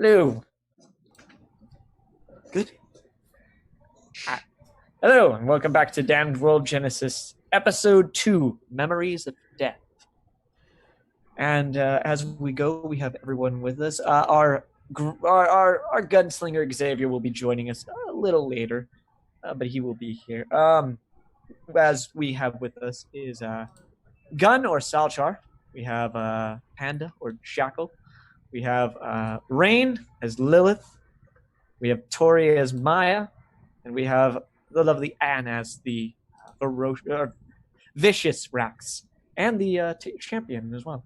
Hello. Good. Hello, and welcome back to Damned World Genesis, Episode 2, Memories of Death. And as we go, we have everyone with us. Our gunslinger Xavier will be joining us a little later, but he will be here. As we have with us is Gun or Salchar. We have Panda or Jackal. We have Rain as Lilith. We have Tori as Maya. And we have the lovely Anne as the vicious Rax. And the champion as well.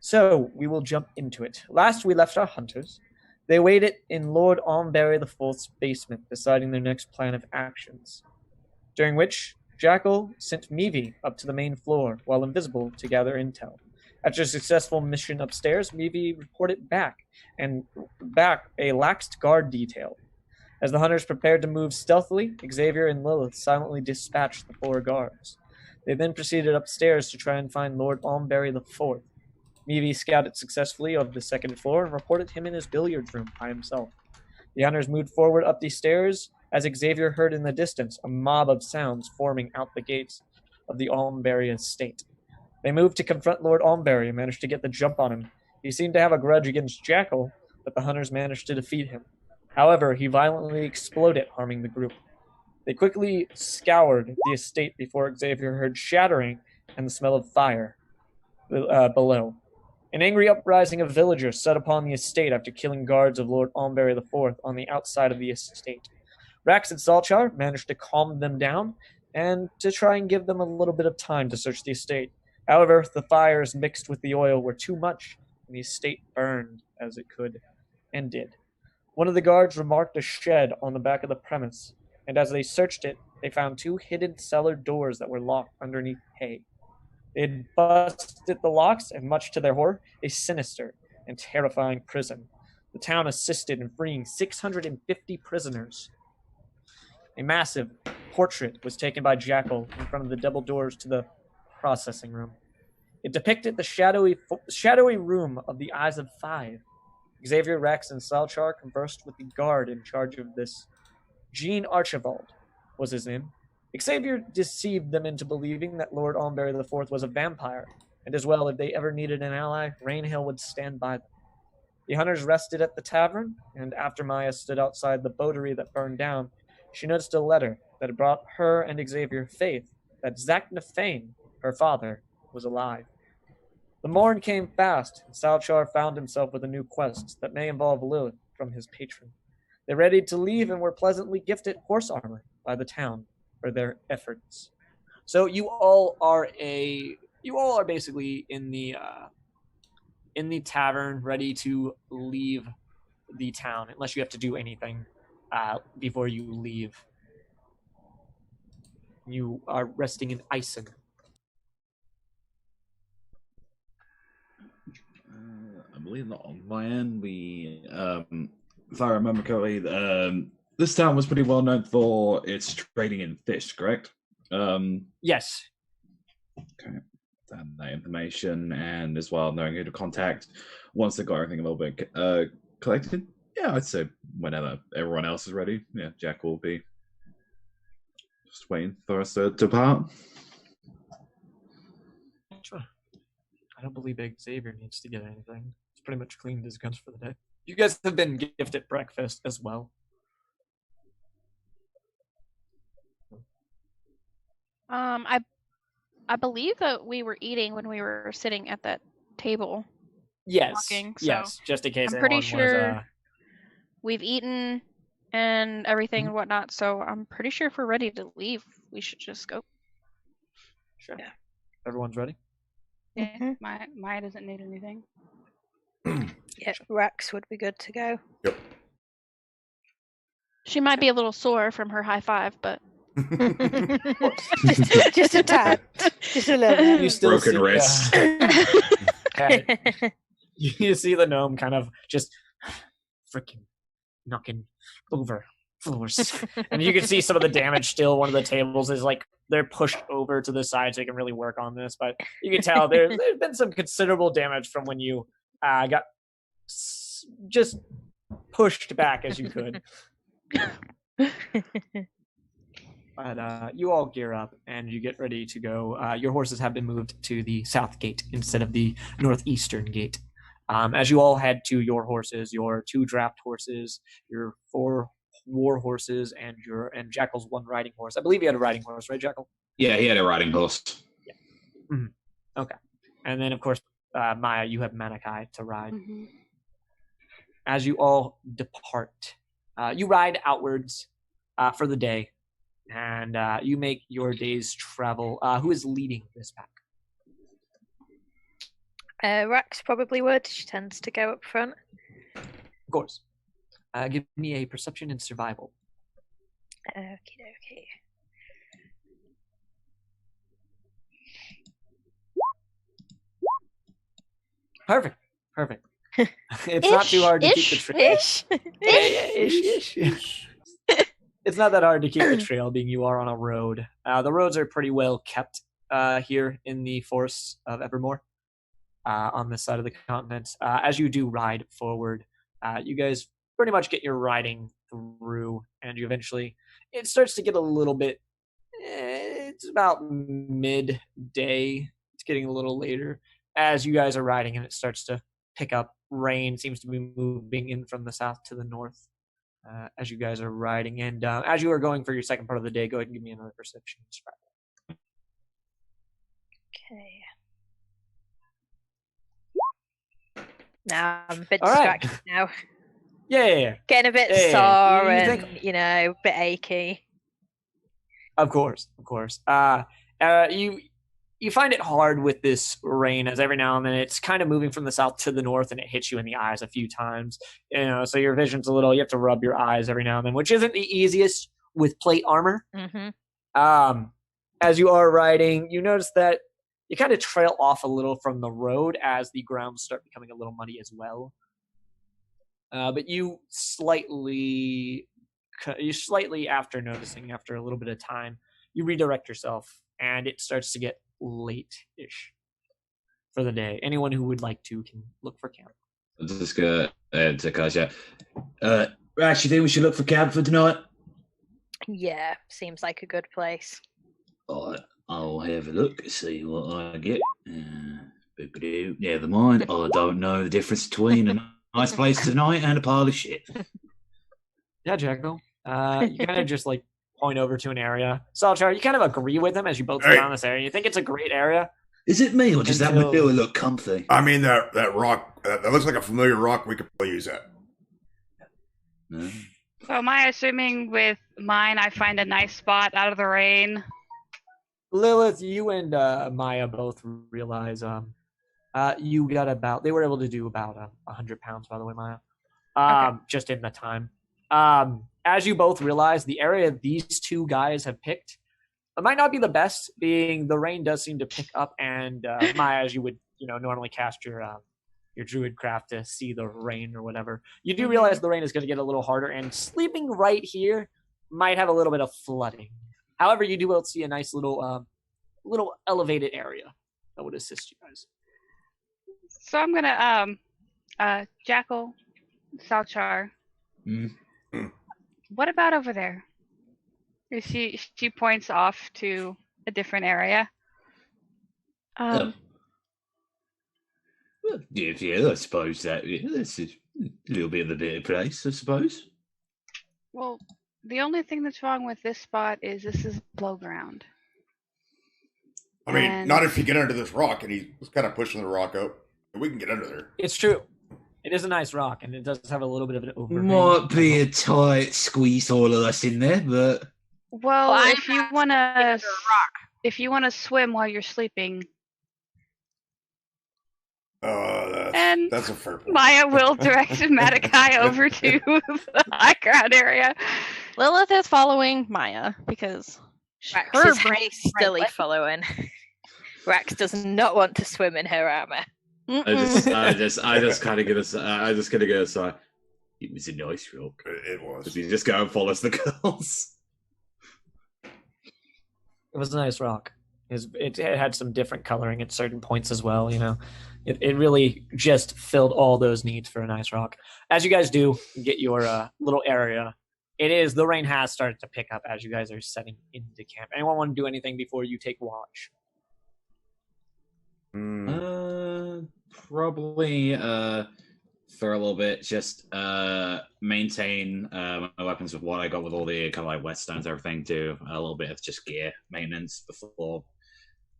So we will jump into it. Last we left our hunters. They waited in Lord Almberry IV's basement, deciding their next plan of actions. During which, Jackal sent Meavy up to the main floor, while invisible, to gather intel. After a successful mission upstairs, Meavy reported back a laxed guard detail. As the hunters prepared to move stealthily, Xavier and Lilith silently dispatched the 4 guards. They then proceeded upstairs to try and find Lord Almberry IV. Meavy scouted successfully over the 2nd floor and reported him in his billiards room by himself. The hunters moved forward up the stairs as Xavier heard in the distance a mob of sounds forming out the gates of the Almberry estate. They moved to confront Lord Almberry and managed to get the jump on him. He seemed to have a grudge against Jackal, but the hunters managed to defeat him. However, he violently exploded, harming the group. They quickly scoured the estate before Xavier heard shattering and the smell of fire below. An angry uprising of villagers set upon the estate after killing guards of Lord Almberry IV on the outside of the estate. Rax and Salchar managed to calm them down and to try and give them a little bit of time to search the estate. However, the fires mixed with the oil were too much, and the estate burned as it could and did. One of the guards remarked a shed on the back of the premise, and as they searched it, they found 2 hidden cellar doors that were locked underneath hay. They had busted the locks, and much to their horror, a sinister and terrifying prison. The town assisted in freeing 650 prisoners. A massive portrait was taken by Jackal in front of the double doors to the processing room. It depicted the shadowy room of the Eyes of 5. Xavier, Rex, and Salchar conversed with the guard in charge of this. Jean Archibald was his name. Xavier deceived them into believing that Lord Almberry IV was a vampire, and as well, if they ever needed an ally, Rainhill would stand by them. The hunters rested at the tavern, and after Maya stood outside the boatery that burned down, she noticed a letter that had brought her and Xavier faith that Zach Nefane, her father, was alive. The morn came fast, and Salchar found himself with a new quest that may involve Lilith from his patron. They readied to leave and were pleasantly gifted horse armor by the town for their efforts. So you all are basically in the tavern, ready to leave the town, unless you have to do anything before you leave. You are resting in Ison. I believe that on my end, we, if I remember correctly, this town was pretty well known for its trading in fish, correct? Yes. Okay. That information, and as well knowing who to contact once they got everything a little bit collected. Yeah, I'd say whenever everyone else is ready. Yeah, Jack will be just waiting for us to depart. Sure. I don't believe Xavier needs to get anything. He's pretty much cleaned his guns for the day. You guys have been gifted breakfast as well. I believe that we were eating when we were sitting at that table. Yes. Talking, so yes. Just in case I'm pretty sure was, we've eaten and everything and whatnot. So I'm pretty sure if we're ready to leave, we should just go. Sure. Yeah. Everyone's ready? Yeah. Maya doesn't need anything. Yeah, Rex would be good to go. Yep. She might be a little sore from her high five, but just a tad, just a little bit. You still Broken see, wrist. You see the gnome kind of just freaking knocking over floors, and you can see some of the damage still. One of the tables is like they're pushed over to the side so they can really work on this, but you can tell there's been some considerable damage from when you got just pushed back as you could. But you all gear up and you get ready to go. Your horses have been moved to the south gate instead of the northeastern gate. As you all head to your horses, your 2 draft horses, your 4 war horses, and Jackal's 1 riding horse. I believe you had a riding horse, right, Jackal? Yeah, he had a riding horse. Yeah. Mm-hmm. Okay. And then, of course, Maya, you have Manakai to ride. Mm-hmm. As you all depart, you ride outwards for the day, and you make your day's travel. Who is leading this pack? Rax probably would. She tends to go up front. Of course. Give me a perception and survival. Okay. Perfect. It's not too hard to keep the trail. Ish. It's not that hard to keep the trail, being you are on a road. The roads are pretty well kept here in the forests of Evermore, on this side of the continent. As you do ride forward, you guys pretty much get your riding through, and you eventually, it starts to get a little bit, it's about midday, it's getting a little later, as you guys are riding, and it starts to pick up. Rain seems to be moving in from the south to the north as you guys are riding. And as you are going for your second part of the day, go ahead and give me another perception. Okay. Now I'm a bit All right. distracted now. Yeah. Getting a bit Yeah. sore You and, think- a bit achy. Of course. You find it hard with this rain, as every now and then it's kind of moving from the south to the north, and it hits you in the eyes a few times. So your vision's a little. You have to rub your eyes every now and then, which isn't the easiest with plate armor. Mm-hmm. As you are riding, you notice that you kind of trail off a little from the road as the grounds start becoming a little muddy as well. But you slightly, after noticing, after a little bit of time, you redirect yourself, and it starts to get late-ish for the day. Anyone who would like to can look for camp. I'm just going to Kasia. Rash, you think we should look for camp for tonight? Yeah, seems like a good place. I'll have a look and see what I get. Never mind. I don't know the difference between a nice place tonight and a pile of shit. Yeah, Jackal. You kind of just point over to an area. Salchar, you kind of agree with him as you both around this area. You think it's a great area. Is it me, or does that material look comfy? I mean, that rock, that looks like a familiar rock. We could probably use that. No. So am I assuming with mine I find a nice spot out of the rain? Lilith, you and Maya both realize you got they were able to do about 100 pounds, by the way, Maya, Okay. just in the time. As you both realize, the area these 2 guys have picked, it might not be the best, being the rain does seem to pick up, and Maya, as you would normally cast your druid craft to see the rain or whatever, you do realize the rain is going to get a little harder, and sleeping right here might have a little bit of flooding. However, you do see a nice little elevated area that would assist you guys. So I'm gonna Jackal, Salchar. What about over there? She points off to a different area. Yeah, I suppose that's a little bit of a better place, I suppose. Well, the only thing that's wrong with this spot is this is low ground. I mean, And- not if you get under this rock, and he was kind of pushing the rock up. We can get under there. It's true. It is a nice rock, and it does have a little bit of an overhang. Might be a tight squeeze, all of us in there, but Well, I'm if you asking wanna under a rock. if you wanna swim while you're sleeping, And That's a fair point. Maya will direct Madakai over to the high ground area. Lilith is following Maya because Rax her is brain hastily following. Rax does not want to swim in her armor. I just kind of get us. I just kind of get us. It was a nice rock. It was. If you just go and follow the girls. It was a nice rock. It had some different coloring at certain points as well. It really just filled all those needs for a nice rock. As you guys do get your little area, the rain has started to pick up as you guys are setting into camp. Anyone want to do anything before you take watch? Probably for a little bit, just maintain my weapons with what I got with all the kind of like whetstones, everything. Do a little bit of just gear maintenance before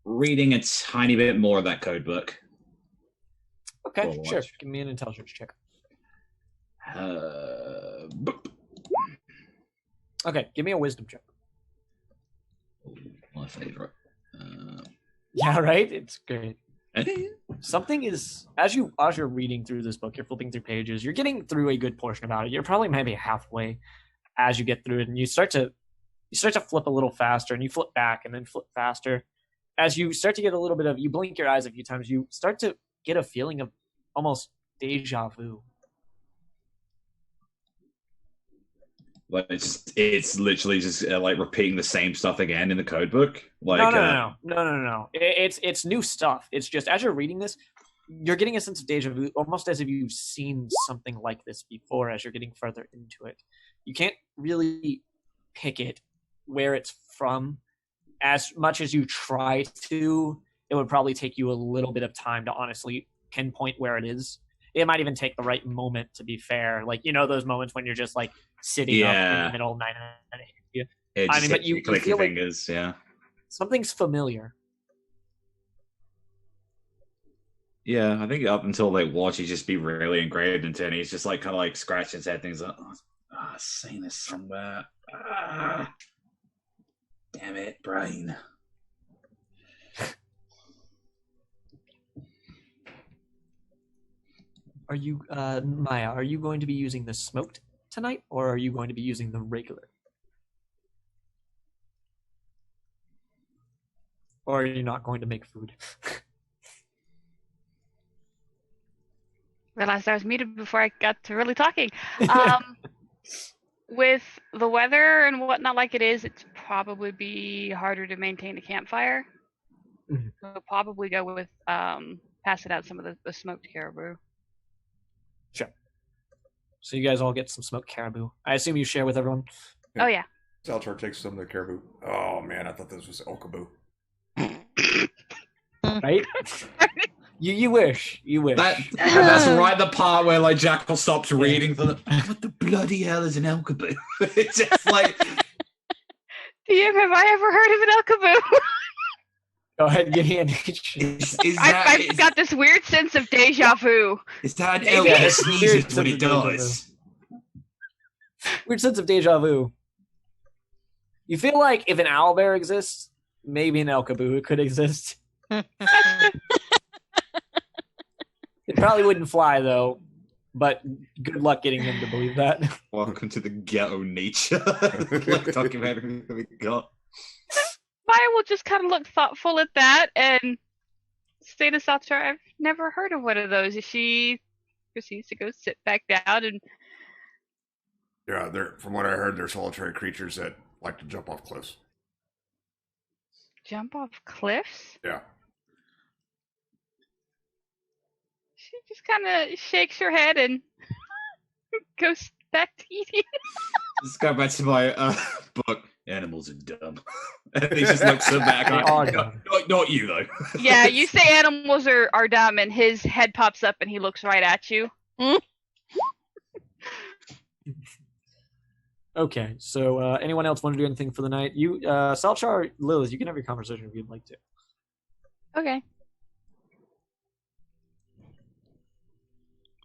reading a tiny bit more of that code book. Okay, sure. Give me an intelligence check. Okay, give me a wisdom check. My favorite. Yeah, right? It's great. Something is as you're reading through this book, you're flipping through pages, you're getting through a good portion about it. You're probably maybe halfway as you get through it, and you start to flip a little faster, and you flip back and then flip faster. As you start to get a little bit of, you blink your eyes a few times, you start to get a feeling of almost deja vu. Like it's literally just like repeating the same stuff again in the code book. Like no. It's new stuff. It's just as you're reading this, you're getting a sense of deja vu, almost as if you've seen something like this before. As you're getting further into it, you can't really pick it where it's from. As much as you try to, it would probably take you a little bit of time to honestly pinpoint where it is. It might even take the right moment, to be fair. Like, those moments when you're just like sitting up in the middle of the night. But you feel fingers, like something's familiar. Yeah, I think up until they watch, he'd just be really engraved into it, and he's just like kind of like scratching his head, things like, I've seen this somewhere. Damn it, brain. Are you, Maya, are you going to be using the smoked tonight, or are you going to be using the regular? Or are you not going to make food? Realized I was muted before I got to really talking. With the weather and whatnot like it is, it's probably be harder to maintain a campfire. Mm-hmm. We'll probably go with passing out some of the smoked caribou. Sure. So you guys all get some smoked caribou. I assume you share with everyone? Oh, yeah. Salchar takes some of the caribou. Oh, man, I thought this was Okaboo. Right? You wish. That's right, the part where like Jackal stops reading for what the bloody hell is an Elkaboo? It's just like DM, have I ever heard of an Elkaboo? Go ahead, give me an I've got this weird sense of deja vu. Is that an elk that sneezes when it does? Weird sense of deja vu. You feel like if an owlbear exists, maybe an Elkaboo could exist. It probably wouldn't fly, though, but good luck getting them to believe that. Welcome to the ghetto nature. Like talking about everything we got. Maya will just kind of look thoughtful at that and say to Salchar, I've never heard of one of those. She proceeds to go sit back down and... Yeah, from what I heard, they're solitary creatures that like to jump off cliffs. Jump off cliffs? Yeah. She just kind of shakes her head and goes back to eating. Let's go back to my book. Animals are dumb. And he just looks back. They are dumb. Not you, though. Yeah, you say animals are dumb, and his head pops up, and he looks right at you. Okay, so anyone else want to do anything for the night? You, Salchar, Lilith, you can have your conversation if you'd like to. Okay.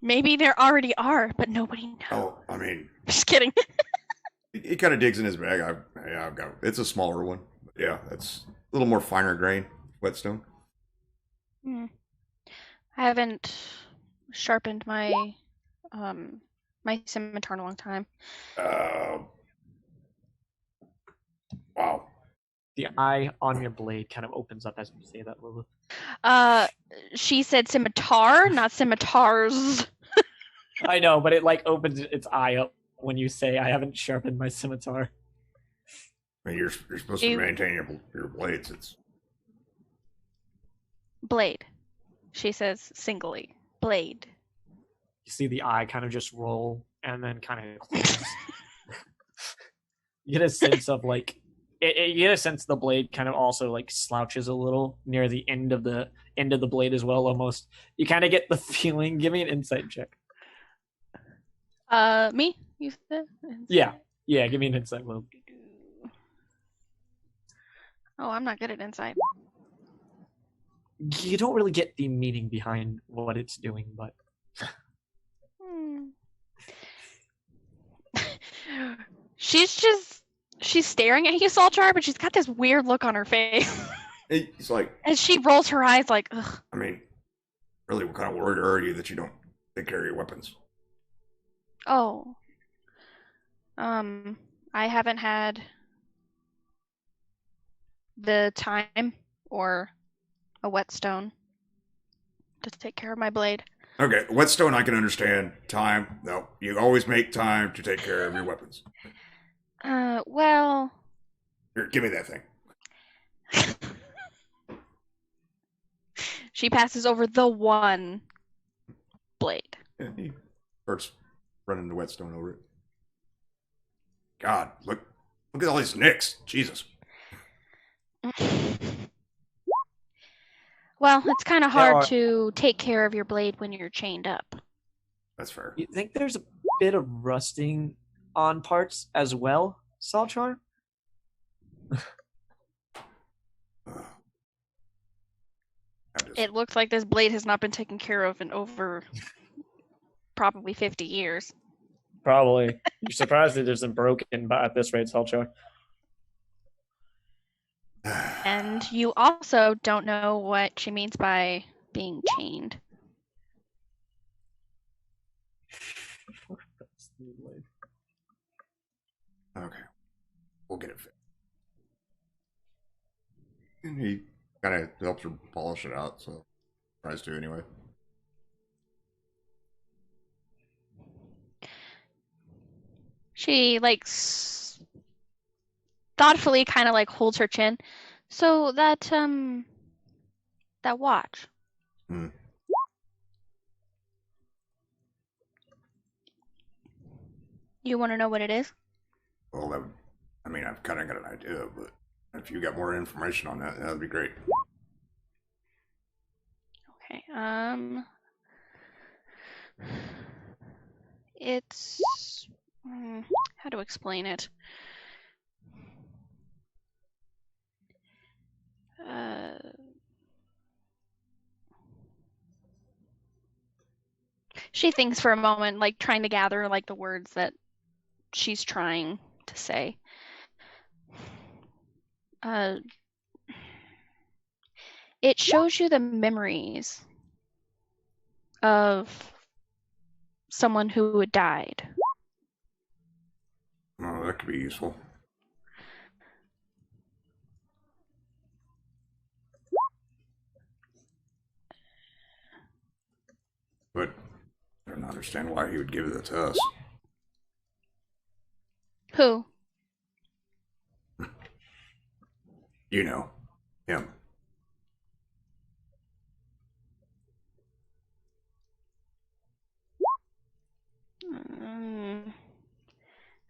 Maybe there already are, but nobody knows. Oh, I mean... Just kidding. He kind of digs in his bag. I've got... It's a smaller one. Yeah, it's a little more finer grain whetstone. I haven't sharpened my my scimitar in a long time. Wow. The eye on your blade kind of opens up as you say that, Lilith. She said scimitar, not scimitars. I know, but it like opens its eye up when you say, I haven't sharpened my scimitar. I mean, you're supposed to maintain your blades. It's Blade. She says singly. Blade. You see the eye kind of just roll and then kind of close. You get a sense of like you get a sense the blade kind of also like slouches a little near the end of the blade as well. Almost, you kind of get the feeling. Give me an insight check. Me? You said? Yeah. Give me an insight, Will. Oh, I'm not good at insight. You don't really get the meaning behind what it's doing, but she's staring at you, Salchar, but she's got this weird look on her face. He's like, and she rolls her eyes like, ugh. I mean, really, what kind of worried are you that you don't take care of your weapons? Oh. I haven't had the time or a whetstone to take care of my blade. Okay, whetstone I can understand. Time, no. You always make time to take care of your weapons. Well... Here, give me that thing. She passes over the one blade. Yeah, he starts running the whetstone over it. God, look at all these nicks. Jesus. Well, it's kind of hard to take care of your blade when you're chained up. That's fair. You think there's a bit of rusting on parts as well, Salchar? It looks like this blade has not been taken care of in over probably 50 years. Probably. You're surprised it isn't broken at this rate, Salchar. And you also don't know what she means by being chained. Okay. We'll get it fixed. And he kind of helps her polish it out, so tries to anyway. She thoughtfully kind of holds her chin. So that watch. You want to know what it is? Well, I've kind of got an idea, but if you got more information on that, that'd be great. Okay. It's how to explain it? She thinks for a moment, trying to gather the words that she's trying to say. It shows you the memories of someone who had died. Oh, that could be useful. But I don't understand why he would give that to us. Who? You know, him.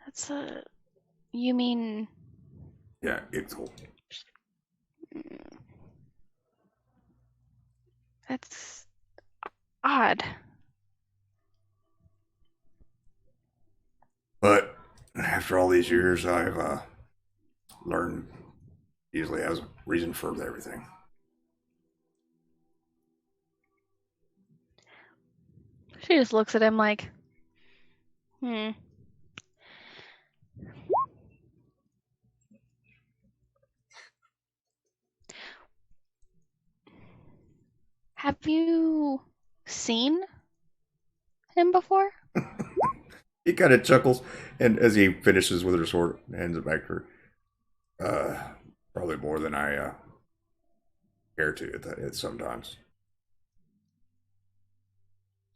That's you mean... Yeah, Ixel. That's odd. But after all these years, I've learned he usually has a reason for everything. She just looks at him Have you seen him before? He kind of chuckles, and as he finishes with her sword, hands it back to her. Probably more than I care to at sometimes.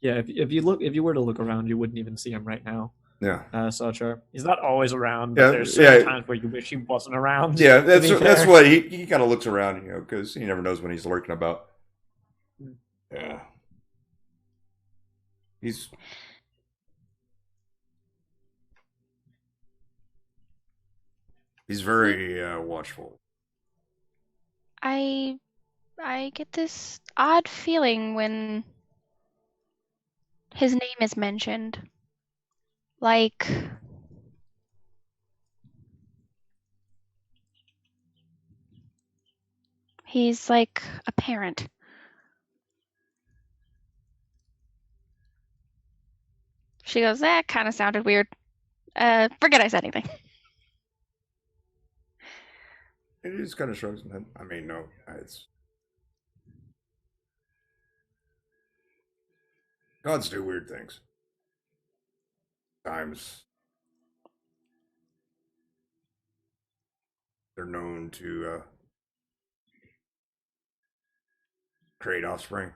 Yeah, if you were to look around, you wouldn't even see him right now. Yeah. Salchar. He's not always around, but there's certain times where you wish he wasn't around. Yeah, that's what he kind of looks around, because he never knows when he's lurking about. Yeah. He's very watchful. I get this odd feeling when his name is mentioned. Like he's like a parent. She goes, that kind of sounded weird. Forget I said anything. It just kind of shrugs his head. I mean, no, it's gods do weird things. Times they're known to create offspring,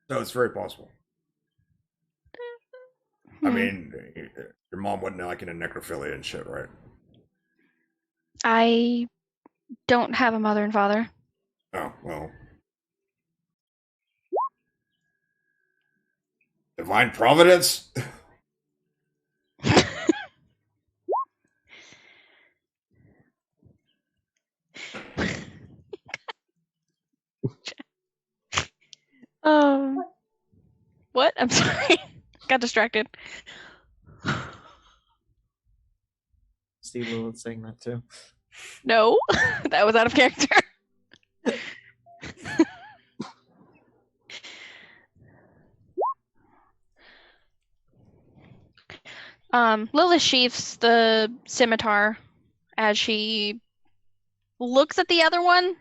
so it's very possible. I mean, your mom wasn't like in a necrophilia and shit, right? I don't have a mother and father. Oh, well. Divine providence? What? I'm sorry. Got distracted. Steve Lilith saying that too. No, that was out of character. Lilith sheaths the scimitar as she looks at the other one,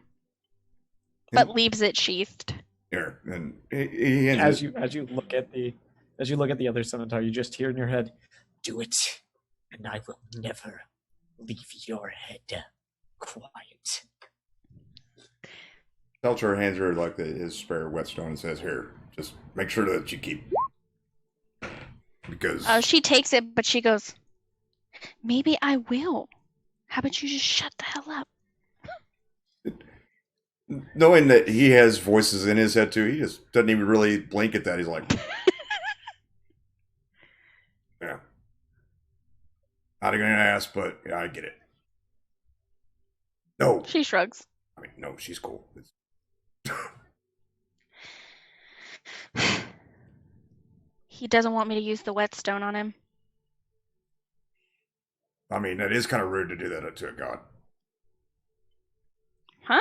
but leaves it sheathed. Here, and he as you look at the other scimitar, you just hear in your head, "Do it, and I will never leave your head quiet." Seltzer hands her like his spare whetstone and says, "Here, just make sure that you keep." Because she takes it, but she goes, "Maybe I will. How about you just shut the hell up?" knowing that he has voices in his head too, he just doesn't even really blink at that. He's like, "Yeah, not gonna ask, but yeah, I get it." No, She shrugs. I mean, no, she's cool. He doesn't want me to use the whetstone on him. I mean, that is kind of rude to do that to a god. Huh?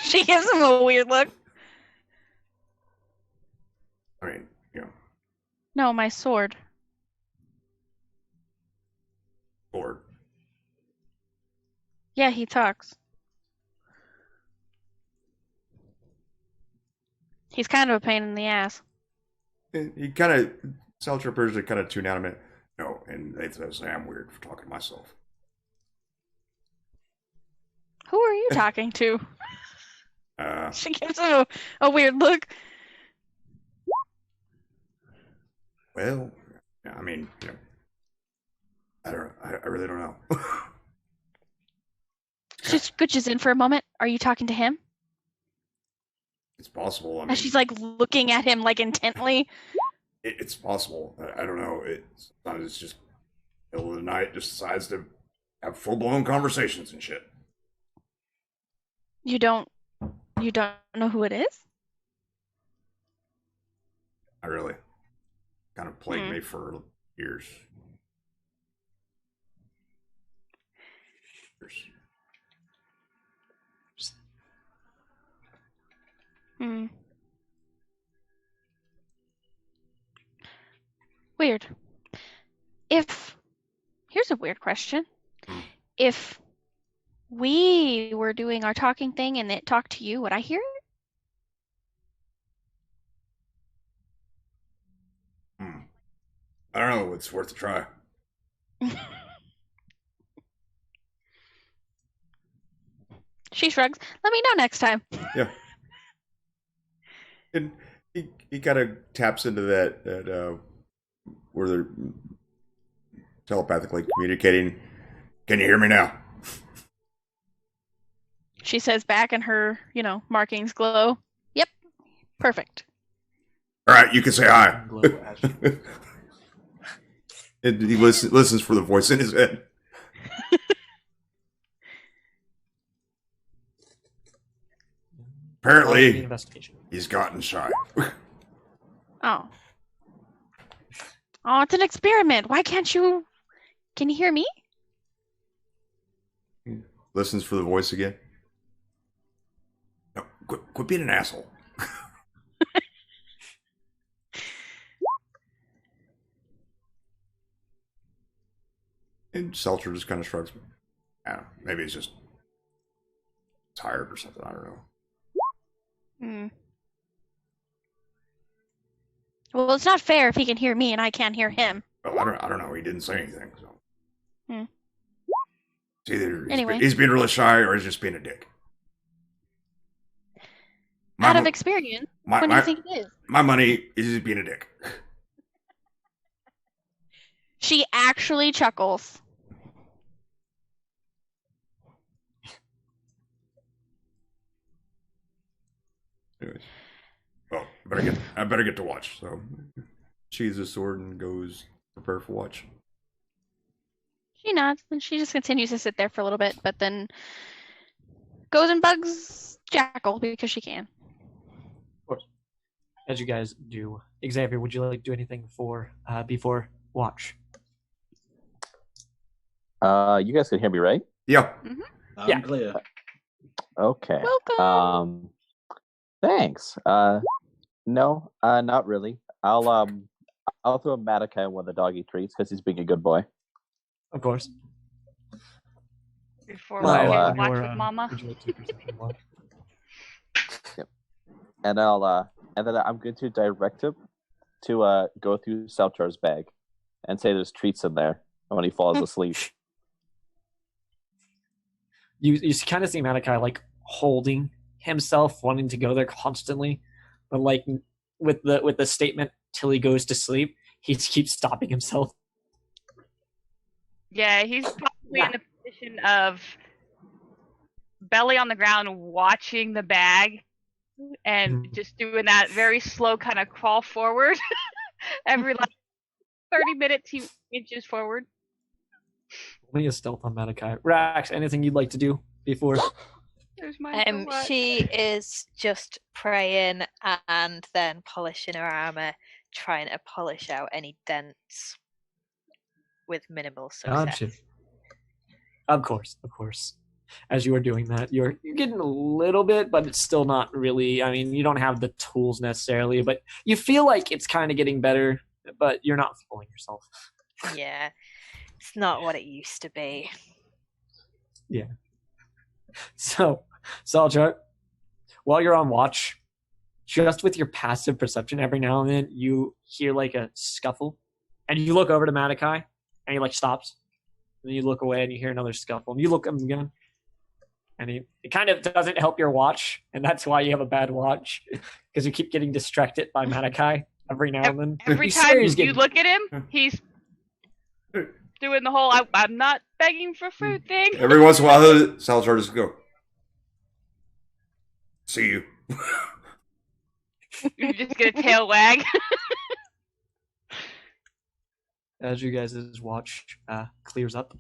She gives him a weird look. I mean, you know, No, my sword. Lord. Yeah, he talks. He's kind of a pain in the ass. He kind of, Seltzer appears to kind of tune out a minute. No, and they say I'm weird for talking to myself. Who are you talking to? Uh, She gives him a weird look. well, I mean, you know, I really don't know. She scooches in for a moment. Are you talking to him? It's possible. I mean, And she's like looking at him like intently. it's possible. I don't know. Sometimes it's just middle of the night, just decides to have full blown conversations and shit. You don't know who it is? I really kind of plagued me for years. Hmm. Weird. Here's a weird question. If we were doing our talking thing and it talked to you, would I hear I don't know. It's worth a try. it? She shrugs. Let me know next time. Yeah. And he kind of taps into that where they're telepathically communicating. Can you hear me now? She says back, and her, markings glow. Yep, perfect. All right, you can say hi. Glow as you- And he listens for the voice in his head. Roll the Apparently, investigation. he's gotten shy. Oh. Oh, it's an experiment. Why can't you? Can you hear me? Listens for the voice again. No, quit being an asshole. And Seltzer just kind of shrugs. I don't know. Maybe he's just tired or something. I don't know. Hmm. Well, it's not fair if he can hear me and I can't hear him. Well, I don't know. He didn't say anything. So. Hmm. It's either Anyway. he's being really shy or he's just being a dick. Out of experience, what do you think it is? My money is just being a dick. She actually chuckles. Anyways. Well, I better get to watch. So sheathes his sword and goes prepare for watch. She nods, and she just continues to sit there for a little bit, but then goes and bugs Jackal because she can. Of course. As you guys do. Xavier, would you like to do anything before watch? You guys can hear me, right? Yeah. Yeah. Clear. Okay. Welcome. Thanks. No, not really. I'll throw Malachi one of the doggy treats because he's being a good boy. Of course. Before Well, we uh, watch with Mama. Would you like to present watch? And and then I'm going to direct him to go through Saltar's bag and say there's treats in there when he falls asleep. You kind of see Malachi like holding himself, wanting to go there constantly, but like with the statement till he goes to sleep, he keeps stopping himself. Yeah, he's probably in the position of belly on the ground watching the bag and just doing that very slow kind of crawl forward. Every like 30 minutes he inches forward. Only a stealth on Malachi. Rax, anything you'd like to do before? There's my what? She is just praying and then polishing her armor, trying to polish out any dents with minimal success. Gotcha. Of course. As you are doing that, you're getting a little bit, but it's still not really. I mean, you don't have the tools necessarily, but you feel like it's kind of getting better, but you're not fooling yourself. Yeah, it's not what it used to be. Yeah. So, Salchar, while you're on watch, just with your passive perception, every now and then you hear like a scuffle, and you look over to Malachi, and he like stops. And then you look away, and you hear another scuffle, and you look at him again, and it kind of doesn't help your watch, and that's why you have a bad watch, because you keep getting distracted by Malachi every now and then. Every You swear time he's you getting- look at him, he's doing the whole I'm not begging for food thing. Every once in a while, Salazar just go. See you. You just get a tail wag. As you guys' watch clears up,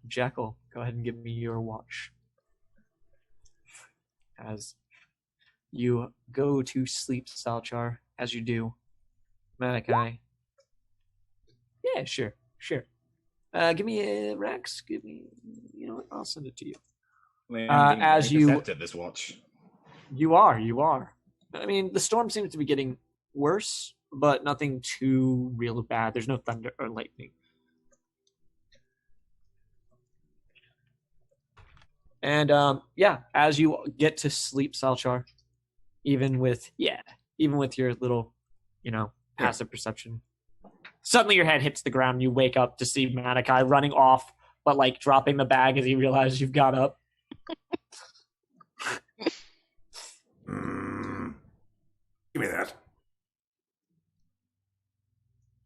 Jackal, go ahead and give me your watch. As you go to sleep, Salchar, as you do, Malachi. Yeah, sure. Give me a Rex. Give me, I'll send it to you. As you accepted this watch. You are. I mean, the storm seems to be getting worse, but nothing too real bad. There's no thunder or lightning. And as you get to sleep, Salchar, even with your little, passive perception, suddenly your head hits the ground and you wake up to see Malachi running off, but like dropping the bag as he realizes you've got up. Give me that.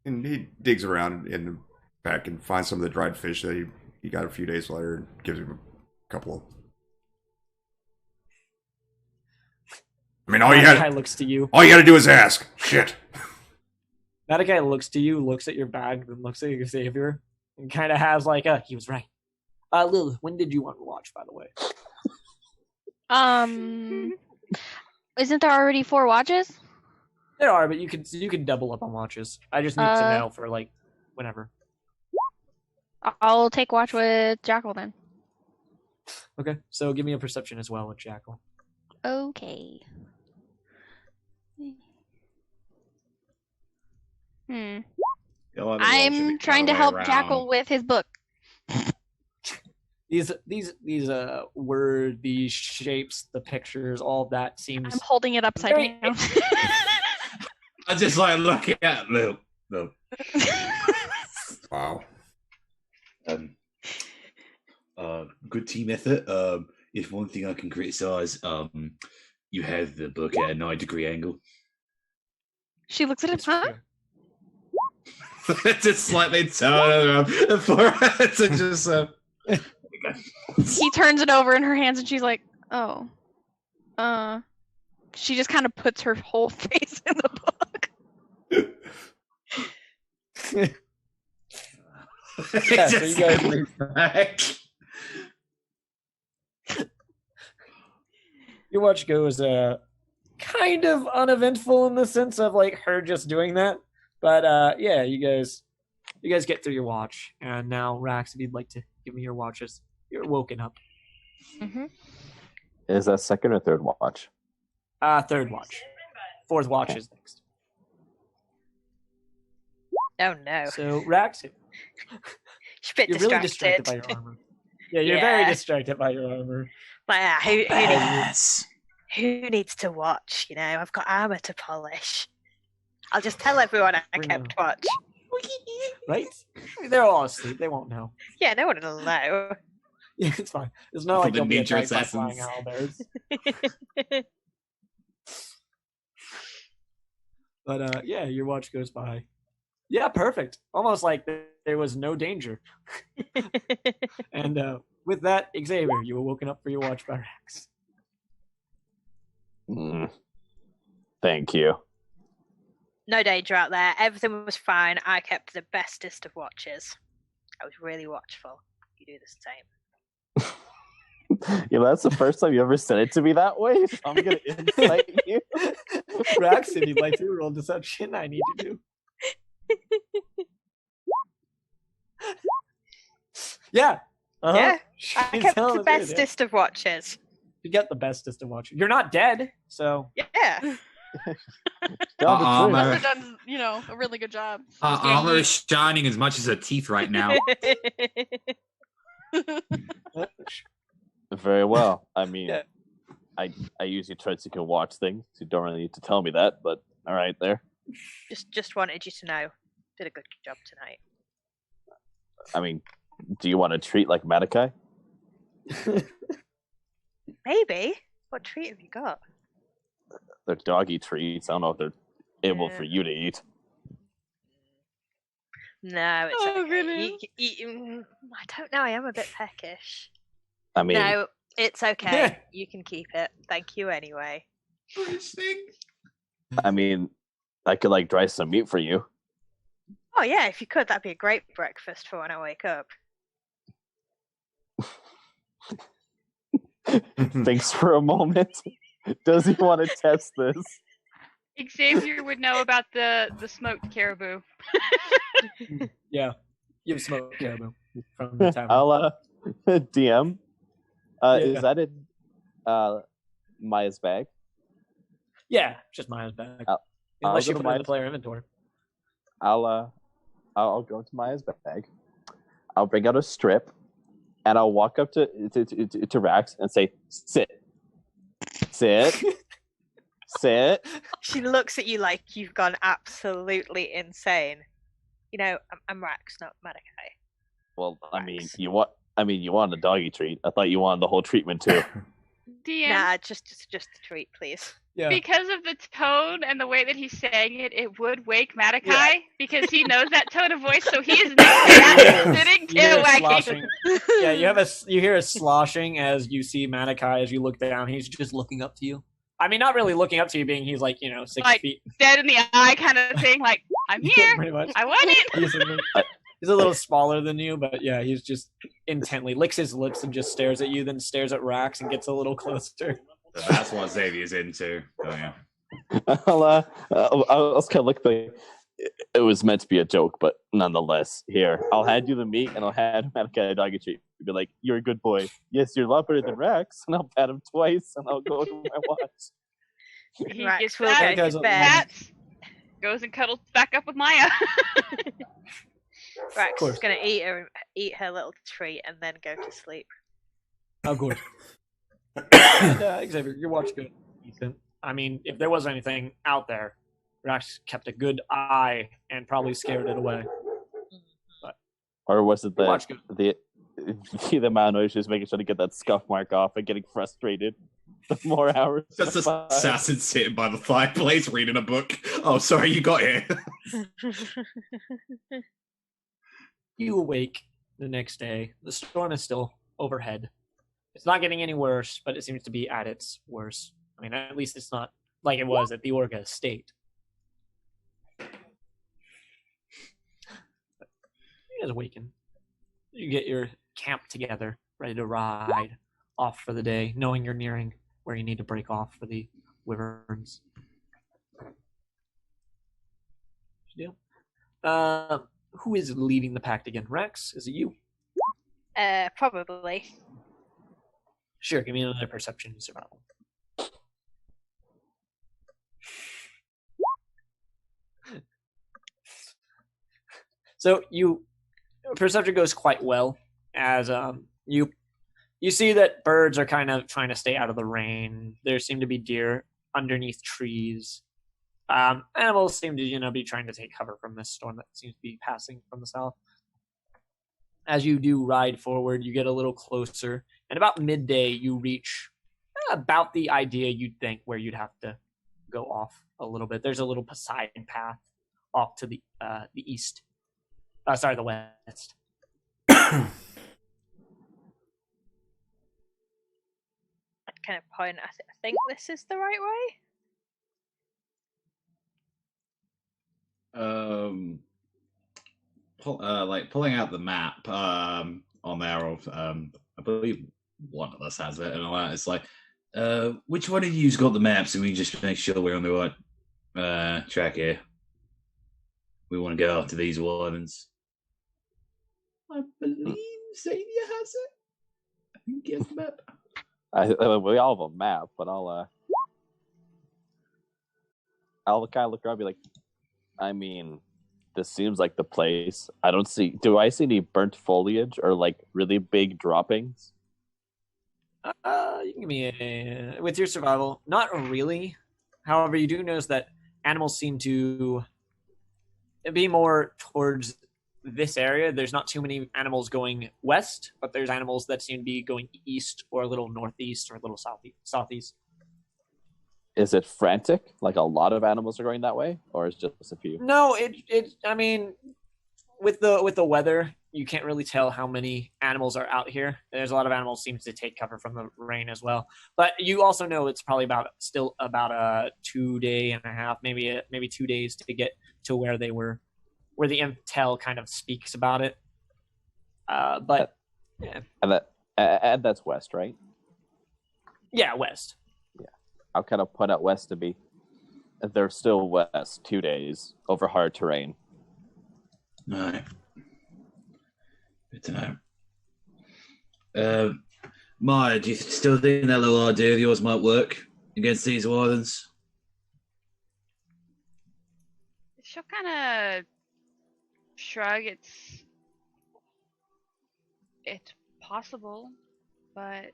And he digs around in the pack and finds some of the dried fish that he got a few days later and gives him a couple of I mean, Malachi looks to you. all you gotta do is ask. Shit. Malachi looks to you, looks at your bag, then looks at your Xavier, and kind of has like he was right. Lil, when did you want to watch, by the way? Isn't there already 4 watches? There are, but you can double up on watches. I just need to know for like whenever. I'll take watch with Jackal then. Okay, so give me a perception as well with Jackal. Okay. I'm trying to help Jackal with his book. These words, these shapes, the pictures, all of that seems. I'm holding it upside down. I just like looking at no. Wow. Good team effort. If one thing I can criticize, you have the book at a 9-degree angle. She looks at him, huh? Just slightly turn around for it to just. He turns it over in her hands, and she's like, "Oh, She just kind of puts her whole face in the book. Yeah, so you guys leave. Your watch goes kind of uneventful in the sense of like her just doing that, but yeah, you guys get through your watch, and now Rax, if you'd like to give me your watches, you're woken up. Mm-hmm. Is that second or third watch? Third watch. Fourth watch is next. Oh no! So Rax, you're really distracted by your armor. Yeah, you're very distracted by your armor. Like, who needs to watch? You know, I've got armor to polish. I'll just tell everyone I kept watch. Right? They're all asleep. They won't know. Yeah, no one will know. Yeah, it's fine. There's no like the there'll be a ninja giant by assassins. flying owlbears. But yeah, your watch goes by. Yeah, perfect. Almost like there was no danger. And with that, Xavier, you were woken up for your watch by Rax. Thank you. No danger out there. Everything was fine. I kept the bestest of watches. I was really watchful. You do the same. You know, that's the first time you ever said it to me that way. So I'm gonna incite you. Rax, if you'd like to roll deception, I need you to. Yeah. Uh-huh. Yeah. I She's kept telling the us it, bestest of watches. You get the bestest of watches. You're not dead, so. Yeah. Tell Must have done, a really good job. Her armor is shining as much as her teeth right now. Very well. I mean, Yeah. I usually try to can watch things. You don't really need to tell me that, but all right there. Just wanted you to know. Did a good job tonight. I mean, do you want a treat like Madakai? Maybe. What treat have you got? They're doggy treats. I don't know if they're able Yeah. for you to eat. No, it's Oh, okay. goodness. I don't know. I am a bit peckish. I mean, No, it's okay. You can keep it. Thank you anyway. I mean, I could like dry some meat for you. Oh yeah, if you could, that'd be a great breakfast for when I wake up. Thinks for a moment. Does he want to test this? Xavier would know about the smoked caribou. Yeah. You've smoked caribou from the tavern. I'll DM. Yeah. Is that in Maya's bag? Yeah, just Maya's bag. I'll Unless you go to put it in the Maya's- player inventory. I'll go to Maya's bag. I'll bring out a strip, and I'll walk up to Rax and say, "Sit, sit." She looks at you like you've gone absolutely insane. You know, I'm Rax, not Madakai. Well, I mean, you wanted a doggy treat. I thought you wanted the whole treatment too. DM, Nah, just a treat, please. Yeah. because of the tone and the way that he's saying it, it would wake Madakai Yeah. because he knows that tone of voice, so he is not sitting You hear tail a wagging. sloshing. Yeah, you hear a sloshing as you see Madakai as you look down. He's just looking up to you. I mean, not really looking up to you, being he's like 6 Like, feet. Dead in the eye kind of thing. Like, I'm Yeah, here. pretty much. I want it. He's a little smaller than you, but yeah, he's just intently licks his lips and just stares at you, then stares at Rax and gets a little closer. So that's what Xavier's into. Oh yeah. I'll just kind of look like it was meant to be a joke, but nonetheless, here, I'll hand you the meat and I'll hand him a doggy treat. You'll be like, you're a good boy. Yes, you're a lot better than Rex. And I'll pat him twice and I'll go to my watch. He Rex gets will that, go to bed. pats, goes and cuddles back up with Maya. Rex course. is going to eat her little treat and then go to sleep. Of course. And, Xavier, your watch good, Ethan. I mean, if there was anything out there, Rax kept a good eye and probably scared it away. Or was it Your watch good. the man who's just making sure to get that scuff mark off and getting frustrated the more hours? Just this assassin sitting by the fireplace reading a book. Oh, sorry, you got here. You awake the next day. The storm is still overhead. It's not getting any worse, but it seems to be at its worst. I mean, at least it's not like it was at the Orga estate. You guys awaken. You get your camp together, ready to ride off for the day, knowing you're nearing where you need to break off for the wyverns. Deal. Who is leading the pact again? Rex? Is it you? Probably. Sure, give me another perception and survival. So perception goes quite well as you see that birds are kind of trying to stay out of the rain. There seem to be deer underneath trees. Animals seem to be trying to take cover from this storm that seems to be passing from the south. As you do ride forward, you get a little closer, and about midday you reach about the idea you'd think where you'd have to go off a little bit. There's a little Poseidon path off to the east. The west. I kind of point. I think this is the right way. Pulling out the map on there of I believe one of us has it and all that. It's like, which one of you's got the map so we can just make sure we're on the right track here? We want to go after these wardens. I believe Xavier has it. I think he has the map. We all have a map, but I'll kind of look around and be like, I mean, this seems like the place. Do I see any burnt foliage or like really big droppings? You can give me with your survival. Not really. However, you do notice that animals seem to be more towards this area. There's not too many animals going west, but there's animals that seem to be going east or a little northeast or a little southeast. Is it frantic? Like a lot of animals are going that way, or is it just a few? No, I mean, with the weather, you can't really tell how many animals are out here. There's a lot of animals seems to take cover from the rain as well. But you also know it's probably still about a 2 day and a half, maybe 2 days to get to where they were, where the intel kind of speaks about it. But yeah, and that's west, right? Yeah, west. I'll kind of point out west to be. They're still west 2 days over hard terrain. All right. Good to know. Maya, do you still think that little idea of yours might work against these wardens? She'll kind of shrug. It's possible, but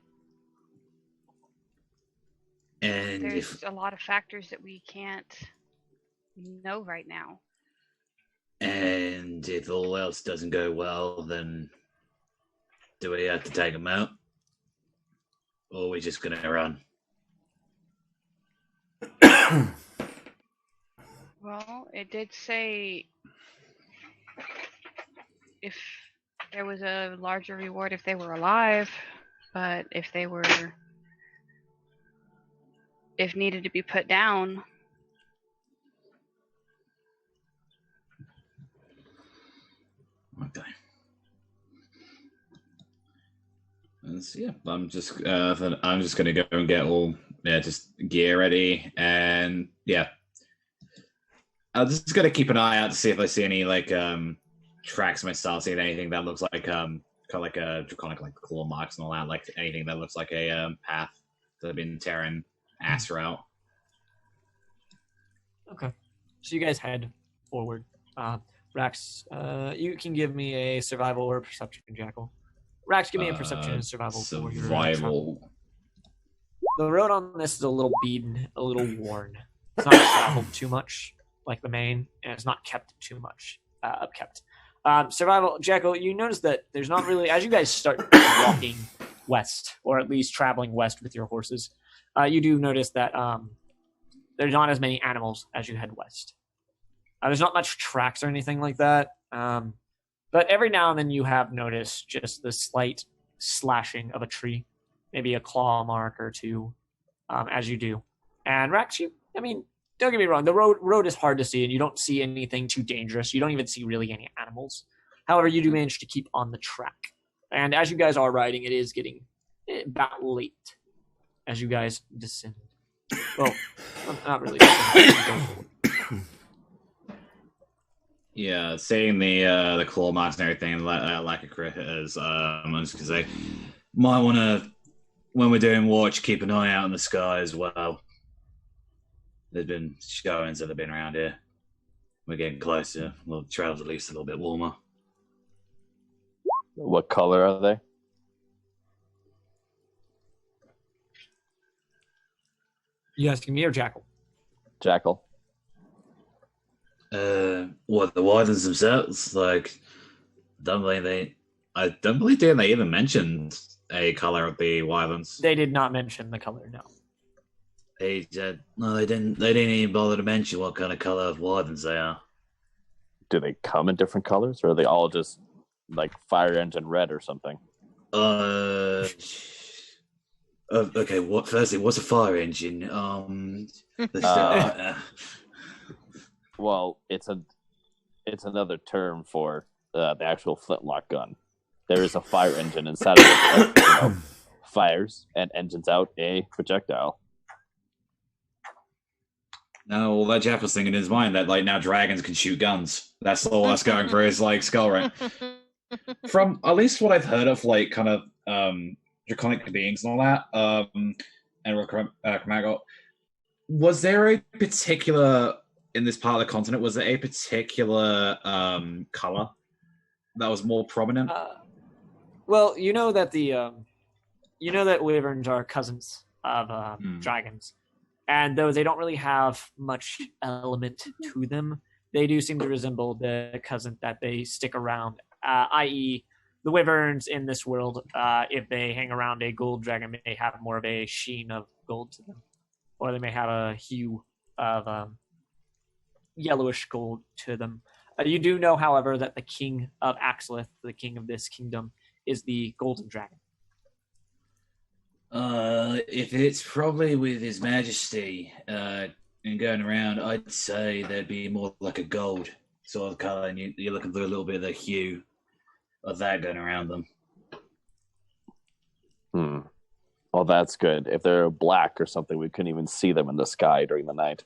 And there's a lot of factors that we can't know right now. And if all else doesn't go well, then do we have to take them out? Or are we just going to run? Well, it did say if there was a larger reward if they were alive, but if if needed to be put down. Okay. Yeah, I'm just gonna go and get all just gear ready, and yeah, I'm just gonna keep an eye out to see if I see any like tracks myself, seeing anything that looks like kind of like a draconic like claw marks and all that, like anything that looks like a path that I've been tearing Astra out. Okay, so you guys head forward. Rax, you can give me a survival or a perception, Jackal. Rax, give me a perception and survival for your survival. The road on this is a little beaten, a little worn. It's not traveled too much like the main, and it's not kept too much upkept. Survival, Jackal, you notice that there's not really, as you guys start walking west, or at least traveling west with your horses, you do notice that there's not as many animals as you head west. There's not much tracks or anything like that. But every now and then you have noticed just the slight slashing of a tree, maybe a claw mark or two, as you do. And Rax, don't get me wrong, the road is hard to see, and you don't see anything too dangerous. You don't even see really any animals. However, you do manage to keep on the track. And as you guys are riding, it is getting about late as you guys descend. Well, not really descend. Yeah, seeing the claw marks and everything, like a critters, I'm just gonna say, might want to, when we're doing watch, keep an eye out in the sky as well. There's been showings that have been around here. We're getting closer. Well, the trail's at least a little bit warmer. What color are they? You asking me or Jackal? Jackal. What, the Wardens themselves? Like, I don't believe they even mentioned a color of the Wyverns. They did not mention the color, no. They said no. They didn't even bother to mention what kind of color of Wardens they are. Do they come in different colors, or are they all just like fire engine red or something? Okay. Firstly, what's a fire engine? Well, it's another term for the actual flintlock gun. There is a fire engine inside of it that, fires and engines out a projectile. No, well, that Jackal's thinking in his mind that like now dragons can shoot guns. That's all that's going through his like skull, right? From at least what I've heard of, like kind of draconic beings and all that, and chromatic. Was there a particular in this part of the continent? Was there a particular color that was more prominent? Well, you know that wyverns are cousins of dragons, and though they don't really have much element to them, they do seem to resemble the cousin that they stick around. I.e., the wyverns in this world, if they hang around a gold dragon, may have more of a sheen of gold to them, or they may have a hue of yellowish gold to them. You do know, however, that the king of Axlith, the king of this kingdom, is the golden dragon. If it's probably with His Majesty and going around, I'd say there'd be more like a gold sort of color, and you're looking for a little bit of the hue of that going around them. Well, that's good. If they're black or something, we couldn't even see them in the sky during the night.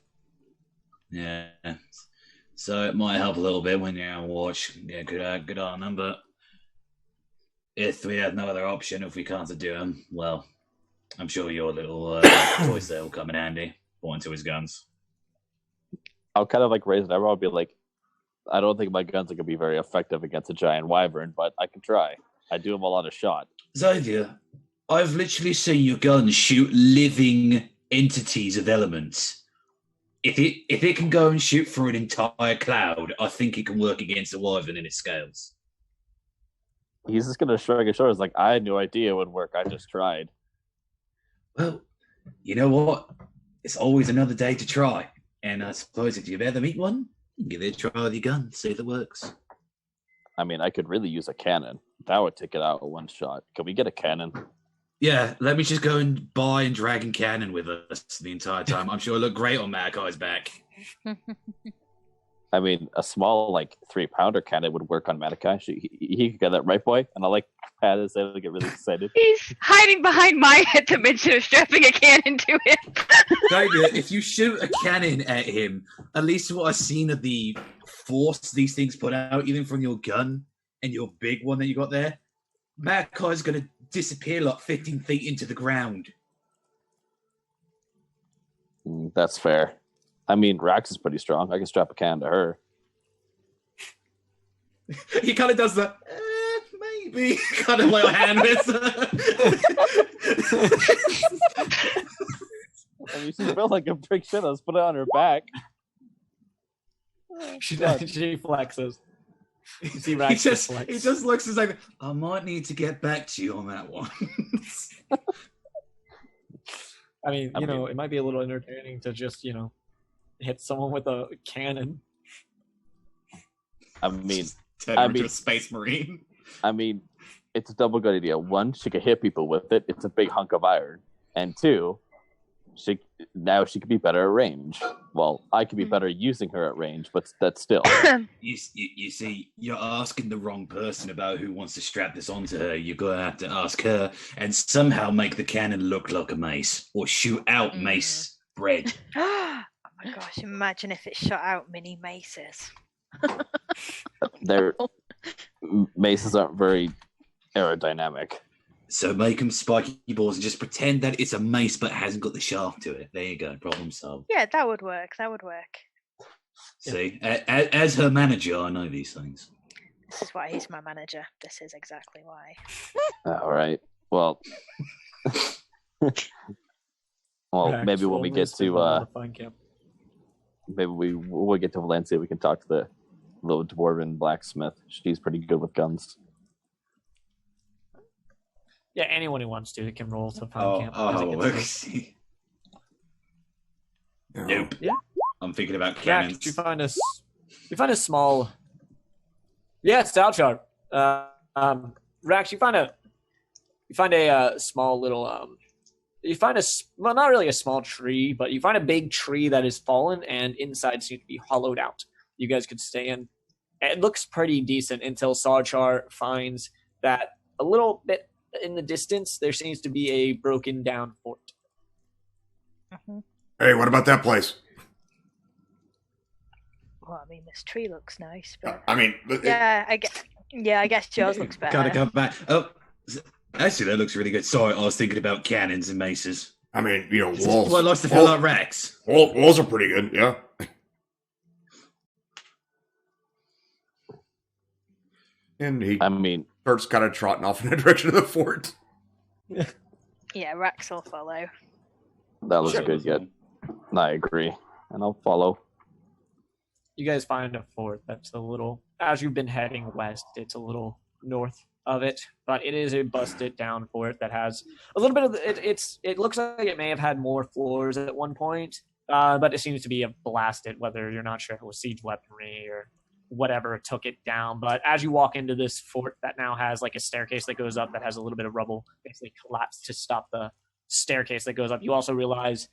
Yeah, so it might help a little bit when you're on watch. Yeah, good on them. But if we have no other option, if we can't do them, well, I'm sure your little voice there will come in handy. Pointing to his guns. I'll kind of like raise it. I'll be like, I don't think my guns are going to be very effective against a giant wyvern, but I can try. I do them a lot of shot. Xavier, I've literally seen your guns shoot living entities of elements. If it can go and shoot through an entire cloud, I think it can work against a wyvern in its scales. He's just going to shrug his shoulders like, I had no idea it would work. I just tried. Well, you know what? It's always another day to try. And I suppose if you ever meet one, you can give it a try with your gun, see if it works. I mean, I could really use a cannon. That would take it out with one shot. Can we get a cannon? Yeah, let me just go and buy and drag and cannon with us the entire time. I'm sure I look great on Malachi's back. I mean, a small, like, 3-pounder cannon would work on Malachi. He could get that right, boy? And I like pat his head and get really excited. He's hiding behind my head to mention of strapping a cannon to him. David, if you shoot a cannon at him, at least what I've seen of the force these things put out, even from your gun and your big one that you got there, Malachi's going to disappear like 15 feet into the ground. That's fair. I mean, Rax is pretty strong. I can strap a cannon to her. He kind of does the, maybe, kind of like hand with. I mean, she's built like a brick shit. Let's put it on her back. She flexes. You see Rax he flex. just looks as like, I might need to get back to you on that one. I mean, it might be a little entertaining to just, hit someone with a cannon. I mean, Turn her into a space marine. I mean, it's a double good idea. One, she could hit people with it. It's a big hunk of iron. And two, she could be better at range. Well, I could be better using her at range, but that's still. You see, you're asking the wrong person about who wants to strap this onto her. You're going to have to ask her and somehow make the cannon look like a mace or shoot out mace bread. Oh my gosh, imagine if it shot out mini maces. Maces aren't very aerodynamic. So make them spiky balls and just pretend that it's a mace but hasn't got the shaft to it. There you go, problem solved. Yeah, that would work. See, as her manager, I know these things. This is why he's my manager. This is exactly why. All right. Well, Rax, maybe when we get to camp. maybe we'll get to Valencia. We can talk to the little dwarven blacksmith. She's pretty good with guns. Yeah, anyone who wants to can roll to find camp. Nope. Yeah. I'm thinking about Jack, cannons. did you find a small? Yeah, style chart. Rax, you find a small little you find well, not really a small tree, but you find a big tree that is fallen and inside seems to be hollowed out. You guys could stay in. It looks pretty decent until Sarchar finds that a little bit in the distance there seems to be a broken down fort. Mm-hmm. Hey, what about that place? Well, I mean, this tree looks nice, but I mean, I guess yours looks better. Gotta come back. Oh, actually, that looks really good. Sorry, I was thinking about cannons and maces. I mean, walls. Well, likes to feel like Rex. Walls are pretty good, yeah. And he starts kind of trotting off in the direction of the fort. Yeah, Rex will follow. That looks good, yet. I agree. And I'll follow. You guys find a fort that's a little, as you've been heading west, it's a little north of it, but it is a busted down fort that has a little bit of it looks like it may have had more floors at one point, but it seems to be blasted, whether you're not sure if it was siege weaponry or whatever took it down. But as you walk into this fort that now has like a staircase that goes up that has a little bit of rubble basically collapsed to stop the staircase that goes up, you also realize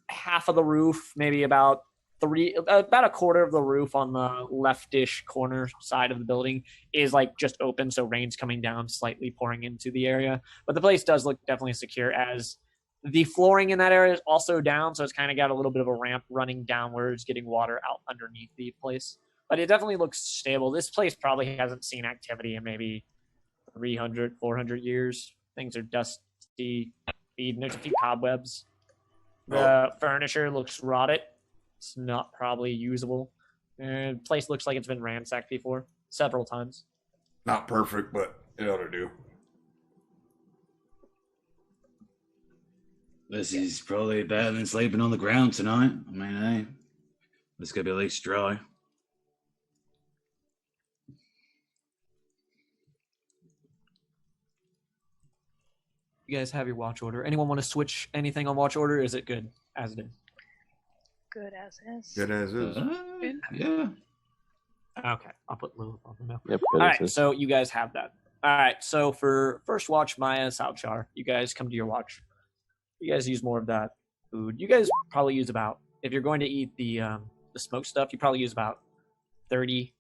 half of the roof, maybe about a quarter of the roof on the leftish corner side of the building is like just open, so rain's coming down, slightly pouring into the area. But the place does look definitely secure, as the flooring in that area is also down, so it's kind of got a little bit of a ramp running downwards, getting water out underneath the place. But it definitely looks stable. This place probably hasn't seen activity in maybe 300, 400 years. Things are dusty, there's a few cobwebs. The furniture looks rotted. It's not probably usable. The place looks like it's been ransacked before, several times. Not perfect, but it ought to do. This is probably better than sleeping on the ground tonight. I mean, hey, it's gonna be at least dry. You guys have your watch order. Anyone want to switch anything on watch order? Or is it good as it is? Good as is. Good as is. Yeah. Okay, I'll put Lilith on the now. Yep, All right, so you guys have that. All right. So for first watch, Maya, Salchar, you guys come to your watch. You guys use more of that food. You guys probably use about, if you're going to eat the smoked stuff, you probably use about 30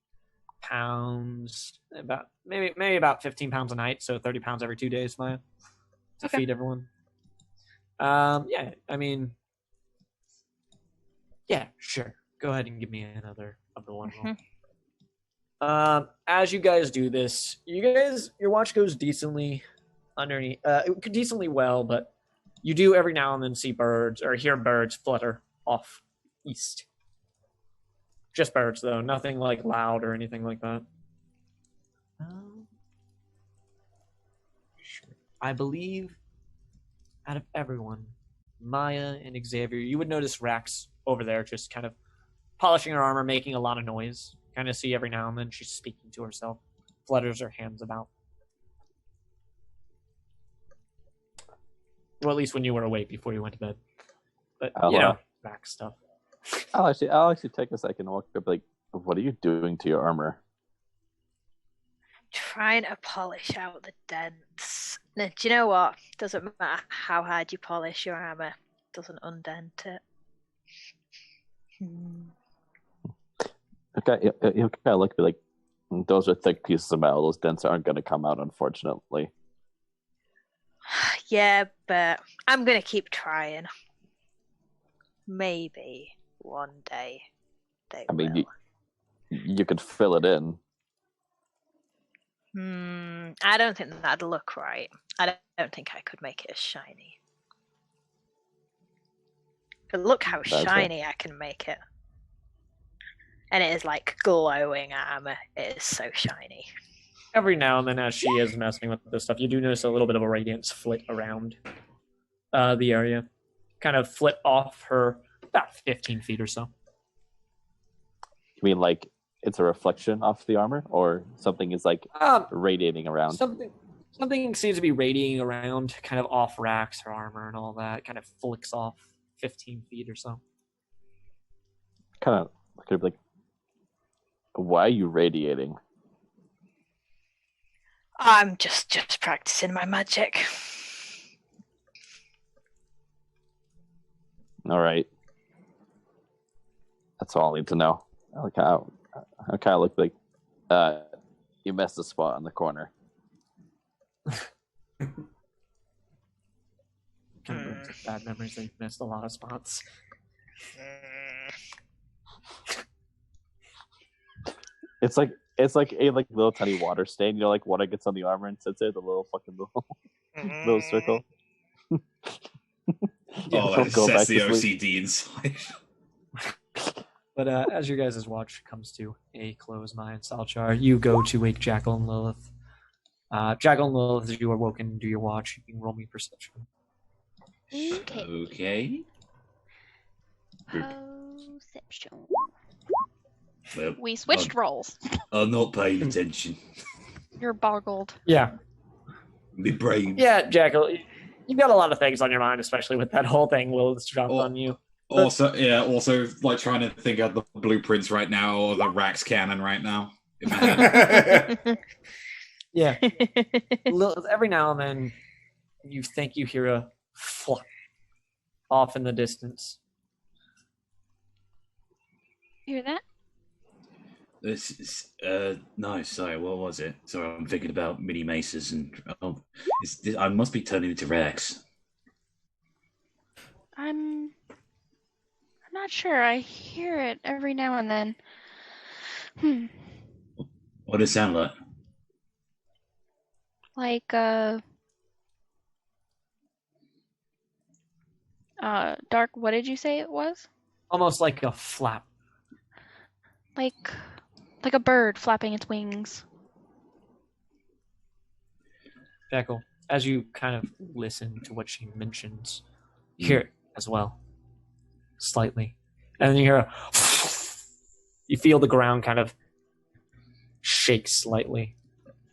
pounds, about maybe about 15 pounds a night. So 30 pounds every 2 days, Maya, to feed everyone. Yeah, I mean, yeah, sure. Go ahead and give me another of the one roll. As you guys do this, your watch goes decently underneath, decently well, but you do every now and then see birds or hear birds flutter off east. Just birds, though, nothing like loud or anything like that. Sure. I believe out of everyone, Maya and Xavier, you would notice Rax over there just kind of polishing her armor, making a lot of noise. Kind of see every now and then she's speaking to herself, flutters her hands about. Well, at least when you were awake before you went to bed. But, Rax stuff. I'll actually take a second and walk up. Like, what are you doing to your armor? Trying to polish out the dents. Now, do you know what? Doesn't matter how hard you polish your armor, doesn't undent it. Okay, he'll kind of look like those are thick pieces of metal. Those dents aren't going to come out, unfortunately. Yeah, but I'm gonna keep trying. Maybe one day they will. You could fill it in. I don't think that'd look right. I don't think I could make it as shiny. But look how shiny I can make it. And it is like glowing armor. It is so shiny. Every now and then, as she is messing with this stuff, you do notice a little bit of a radiance flit around the area. Kind of flit off her about 15 feet or so. You mean like it's a reflection off the armor, or something is like radiating around? Something seems to be radiating around, kind of off Rax, her armor and all that. Kind of flicks off 15 feet or so. Kind of like, why are you radiating? I'm just practicing my magic. All right. That's all I need to know. I kind of look like you messed a spot in the corner. Kind of brings up bad memories that you've missed a lot of spots. It's like a little tiny water stain. You know, like water gets on the armor and sits there, the little fucking little circle. That sets the OCD inside. But as your guys' watch comes to a close, Maya and Salchar, you go to wake Jackal and Lilith. Jackal and Lilith, as you are woken, do your watch. You can roll me perception. Okay. Perception. Well, We switched roles. I'm not paying attention. You're boggled. Yeah. My brain. Yeah, Jackal, you've got a lot of things on your mind, especially with that whole thing Lilith's dropped on you. Also, like trying to think of the blueprints right now or the Rax cannon right now. Yeah. Lilith, every now and then, you think you hear a flop off in the distance. Hear that? This is, no, sorry, what was it? Sorry, I'm thinking about mini maces and I must be turning into Rex. I'm not sure. I hear it every now and then. What does it sound like? Like Dark, what did you say it was? Almost like a flap. Like a bird flapping its wings. Jackal, as you kind of listen to what she mentions, you hear it as well. Slightly. And then you hear you feel the ground kind of shake slightly.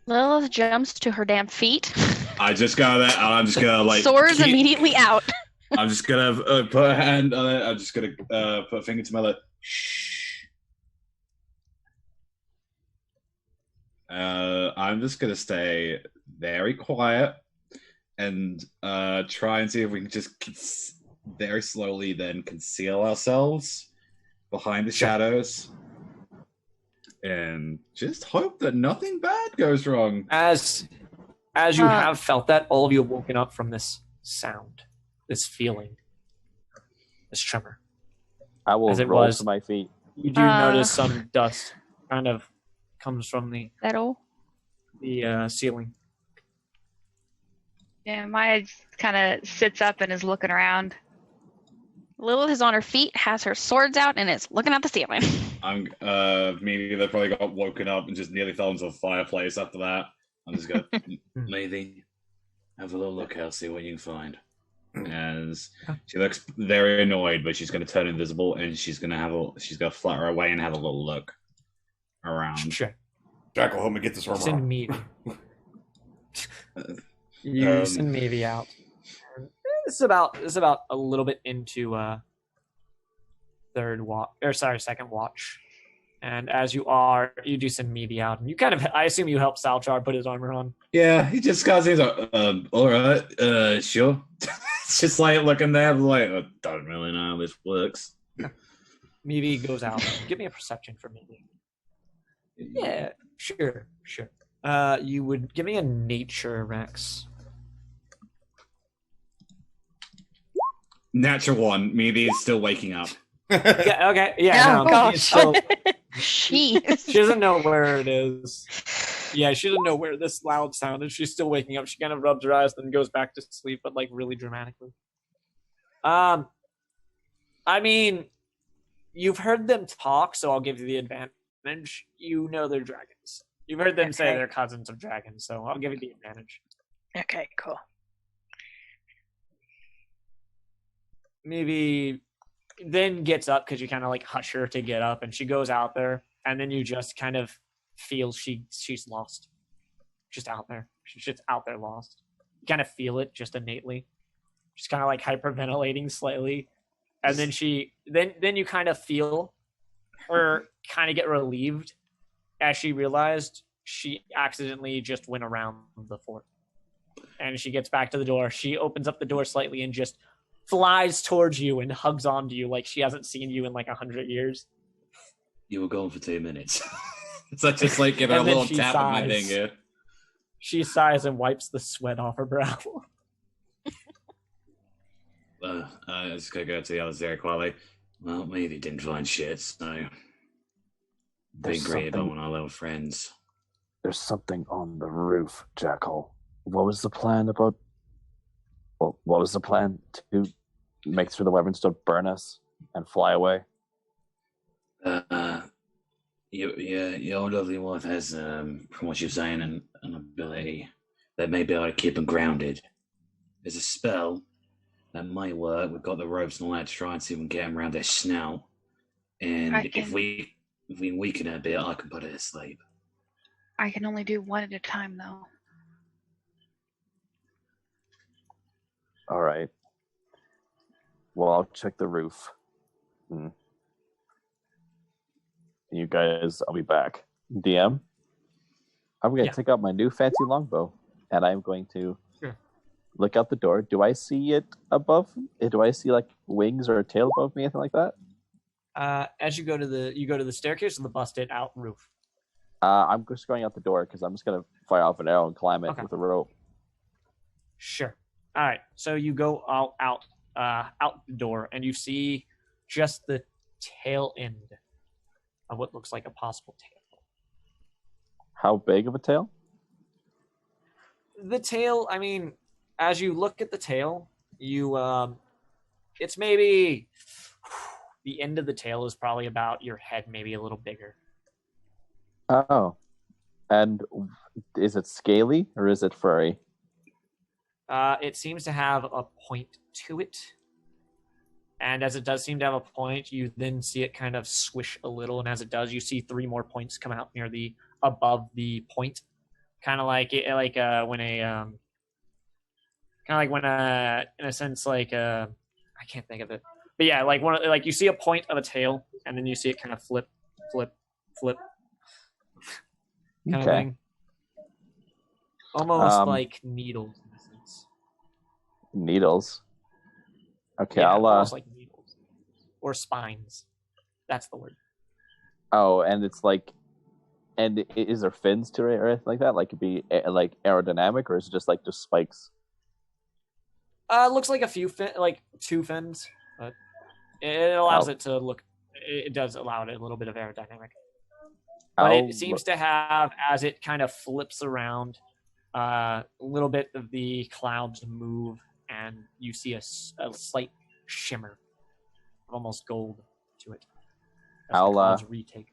Lilith jumps to her damn feet. I'm just gonna like Swords immediately out. I'm just gonna put a hand on it. I'm just gonna put a finger to my lip. Shh. I'm just gonna stay very quiet and try and see if we can just very slowly then conceal ourselves behind the shadows and just hope that nothing bad goes wrong. As you have felt that, all of you have woken up from this sound, this feeling, this tremor. I will roll to my feet. You do notice some dust kind of comes from the ceiling. Yeah, Maya kind of sits up and is looking around. Lilith is on her feet, has her swords out, and is looking at the ceiling. Maybe they probably got woken up and just nearly fell into a fireplace after that. I'm just going, maybe have a little look out, see what you can find. And she looks very annoyed, but she's going to turn invisible and she's going to flutter away and have a little look around. Sure. Jack will help me get this armor Send on. me. You send Mavie out. This is about a little bit into second watch. And as you do send Mavie out, and you kind of, I assume you help Salchar put his armor on. Yeah, he just kind of seems like, all right, sure. It's just like looking there, like, I don't really know how this works. Mavie goes out. Give me a perception for Mavie. Yeah, sure. You would give me a nature, Rex. Natural one. Maybe it's still waking up. Yeah, okay. Yeah, Oh, no, gosh. so, Jeez. she doesn't know where it is. Yeah, she doesn't know where this loud sound is. She's still waking up. She kind of rubs her eyes, then goes back to sleep, but like really dramatically. I mean, you've heard them talk, so I'll give you the advantage. You know they're dragons. You've heard them say they're cousins of dragons, so I'll give you the advantage. Okay, cool. Maybe then gets up because you kind of like hush her to get up, and she goes out there, and then you just kind of feel she's lost. Just out there. She's just out there lost. You kind of feel it just innately. She's kind of like hyperventilating slightly. And then then you kind of feel her kind of get relieved as she realized she accidentally just went around the fort. And she gets back to the door. She opens up the door slightly and just flies towards you and hugs onto you like she hasn't seen you in like 100 years. You were gone for 2 minutes. So just like give her a little tap on my thing here. She sighs and wipes the sweat off her brow. I just gotta go to the others very quietly. Well, maybe didn't find shit, so being great about one of our little friends. There's something on the roof, Jackal. What was the plan about? Well, what was the plan to make sure the weapons don't burn us and fly away? Your lovely wife has, from what you're saying, an ability that may be able to keep them grounded. There's a spell that might work. We've got the ropes and all that to try and see if we can get them around their snout. And if we weaken it a bit, I can put it to sleep. I can only do one at a time, though. All right. Well, I'll check the roof. You guys, I'll be back. DM, I'm going to take out my new fancy longbow, and I'm going to look out the door. Do I see it above? Do I see like wings or a tail above me, anything like that? As you go to the staircase or the busted out roof? I'm just going out the door because I'm just going to fire off an arrow and climb it with a rope. Sure. All right. So you go out the door, and you see just the tail end of what looks like a possible tail. How big of a tail? The tail, I mean, as you look at the tail, it's maybe the end of the tail is probably about your head, maybe a little bigger. Oh. And is it scaly or is it furry? It seems to have a point to it. And as it does seem to have a point, you then see it kind of swish a little. And as it does, you see 3 more points come out above the point. Kind of like in a sense, like I can't think of it. But yeah, like you see a point of a tail, and then you see it kind of flip, kind of thing. Almost like needles in a sense. Needles. Okay, Yeah, I'll almost like needles. Or spines. That's the word. Oh, and it's like, and is there fins to it or anything like that? Like, it'd be like aerodynamic, or is it just like just spikes? Looks like a few like 2 fins, but it allows it to look. It does allow it a little bit of aerodynamic, but it seems to have, as it kind of flips around, a little bit of the clouds move, and you see a slight shimmer of almost gold to it. As the clouds retake.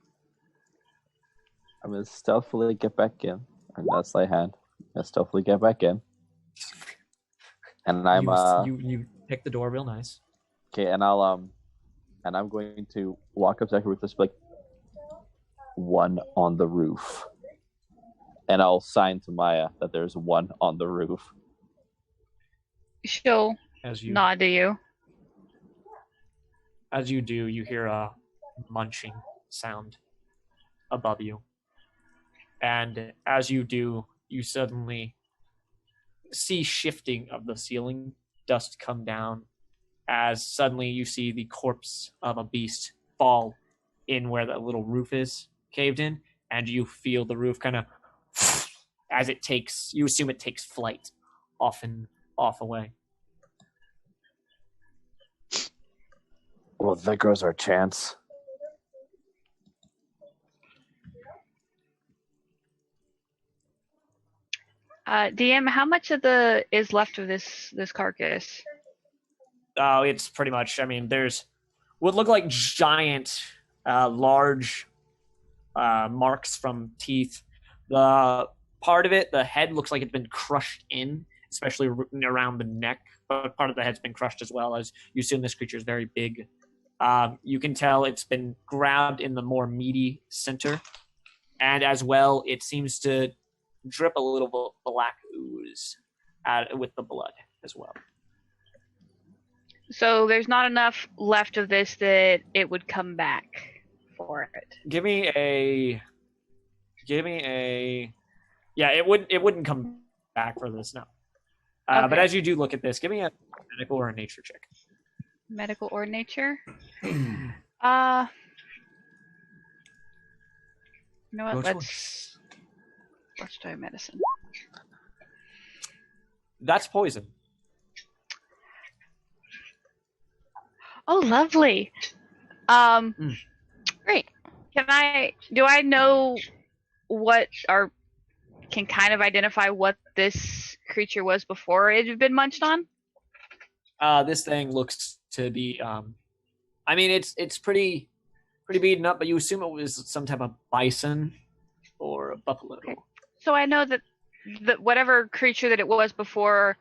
I'm gonna stealthily get back in, and that's my hand. I'm gonna stealthily get back in, and I'm you pick the door real nice. Okay, and I'm going to walk up to Zachary with this like one on the roof, and I'll sign to Maya that there's one on the roof. She'll nod to you. As you do, you hear a munching sound above you. And as you do, you suddenly see shifting of the ceiling, dust come down, as suddenly you see the corpse of a beast fall in where the little roof is caved in, and you feel the roof kind of, as it takes, you assume it takes flight off away. Well, there goes our chance. DM, how much of is left of this carcass? Oh, it's pretty much. I mean, there's what look like giant, large marks from teeth. The part of it, the head looks like it's been crushed in, especially around the neck. But part of the head's been crushed as well, as you assume this creature is very big. You can tell it's been grabbed in the more meaty center, and as well, it seems to drip a little black ooze with the blood as well. So there's not enough left of this that it would come back for it. Give me a. Yeah, it wouldn't come back for this, no. Okay. But as you do look at this, give me a medical or a nature check. Medical or nature? You know what? Let's try medicine. That's poison. Oh, lovely. Great. Do I know what, or can kind of identify what this creature was before it had been munched on? This thing looks to be, I mean, it's pretty beaten up, but you assume it was some type of bison or a buffalo. Okay. So I know that whatever creature that it was before,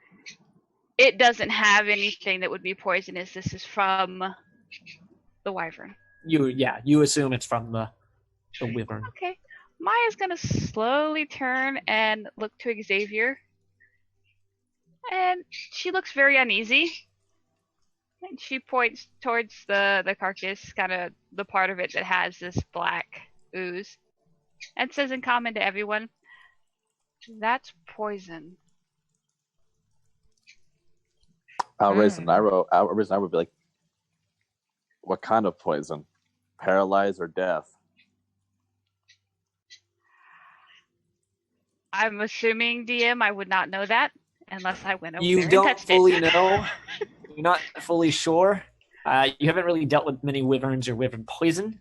it doesn't have anything that would be poisonous. This is from the wyvern. You assume it's from the wyvern. Okay. Maya's gonna slowly turn and look to Xavier. And she looks very uneasy. And she points towards the carcass, kind of the part of it that has this black ooze. And says in common to everyone, "That's poison." I'll raise an arrow. Would be like, what kind of poison? Paralyze or death? I'm assuming, DM, I would not know that unless I went over there You and don't touched fully it. know. You're not fully sure. You haven't really dealt with many wyverns or wyvern poison.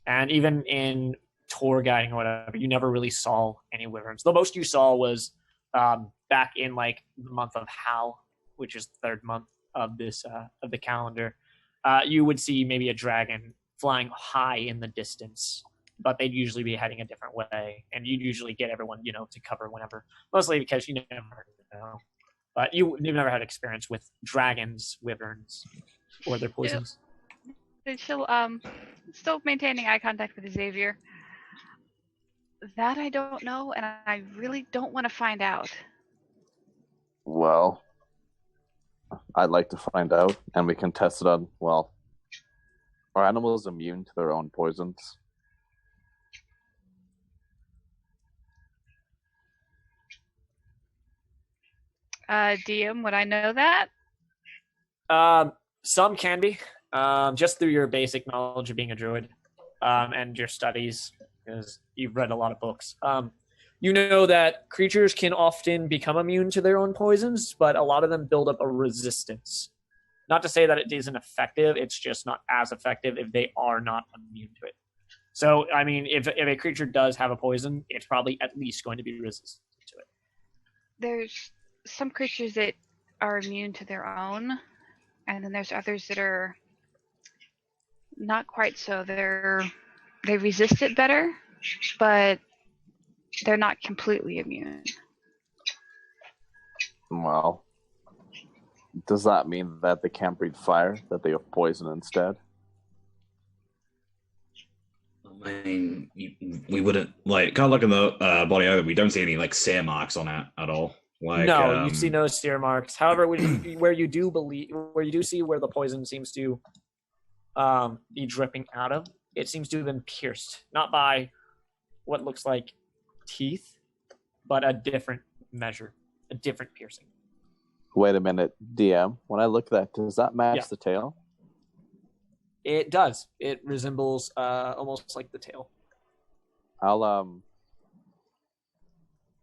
And even in tour guiding or whatever, you never really saw any wyverns. The most you saw was back in like the month of Hal, which is the 3rd month of this of the calendar. You would see maybe a dragon flying high in the distance, but they'd usually be heading a different way, and you'd usually get everyone, to cover whenever, mostly because you never know. But you've never had experience with dragons, wyverns, or their poisons. She'll still maintaining eye contact with Xavier. That I don't know, and I really don't want to find out. Well, I'd like to find out, and we can test it on, well, are animals immune to their own poisons? DM, would I know that? Some can be, just through your basic knowledge of being a druid, and your studies, because you've read a lot of books. You know that creatures can often become immune to their own poisons, but a lot of them build up a resistance. Not to say that it isn't effective, it's just not as effective if they are not immune to it. So, I mean, if a creature does have a poison, it's probably at least going to be resistant to it. There's some creatures that are immune to their own, and then there's others that are not quite so. They resist it better, but they're not completely immune. Well, does that mean that they can't breathe fire? That they have poison instead? I mean, we wouldn't like kind of look in the body over. We don't see any like sear marks on it at all. Like, no, you see no sear marks. However, where you do see where the poison seems to be dripping out of, it seems to have been pierced, not by what looks like teeth, but a different measure, a different piercing. Wait a minute, DM. When I look at that, does that match the tail? It does. It resembles almost like the tail. I'll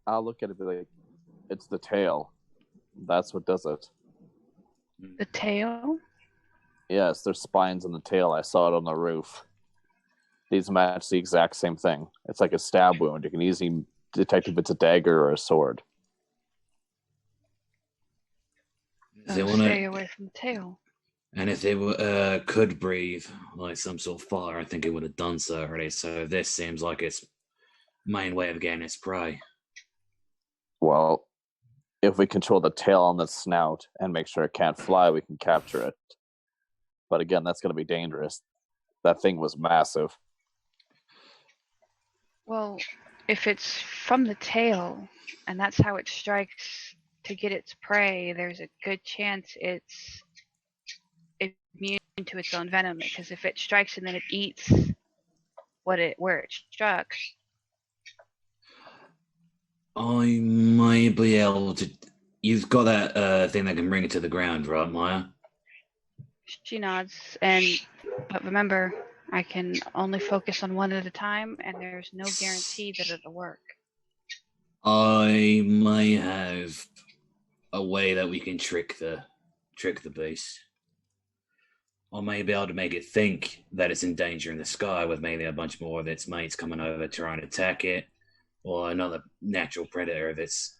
look at it and be like, it's the tail. That's what does it. The tail? Yes, there's spines in the tail. I saw it on the roof. These match the exact same thing. It's like a stab wound. You can easily detect if it's a dagger or a sword. Stay away from the tail. And if they could breathe like some sort of fire, I think it would have done so already. So this seems like its main way of getting its prey. Well, if we control the tail on the snout and make sure it can't fly, we can capture it. But again, that's going to be dangerous. That thing was massive. Well, if it's from the tail, and that's how it strikes to get its prey, there's a good chance it's immune to its own venom. Because if it strikes and then it eats where it struck. I might be able to. You've got that thing that can bring it to the ground, right, Maya? She nods, but remember, I can only focus on one at a time, and there's no guarantee that it'll work. I may have a way that we can trick the beast. I may be able to make it think that it's in danger in the sky, with maybe a bunch more of its mates coming over trying to attack it, or another natural predator that's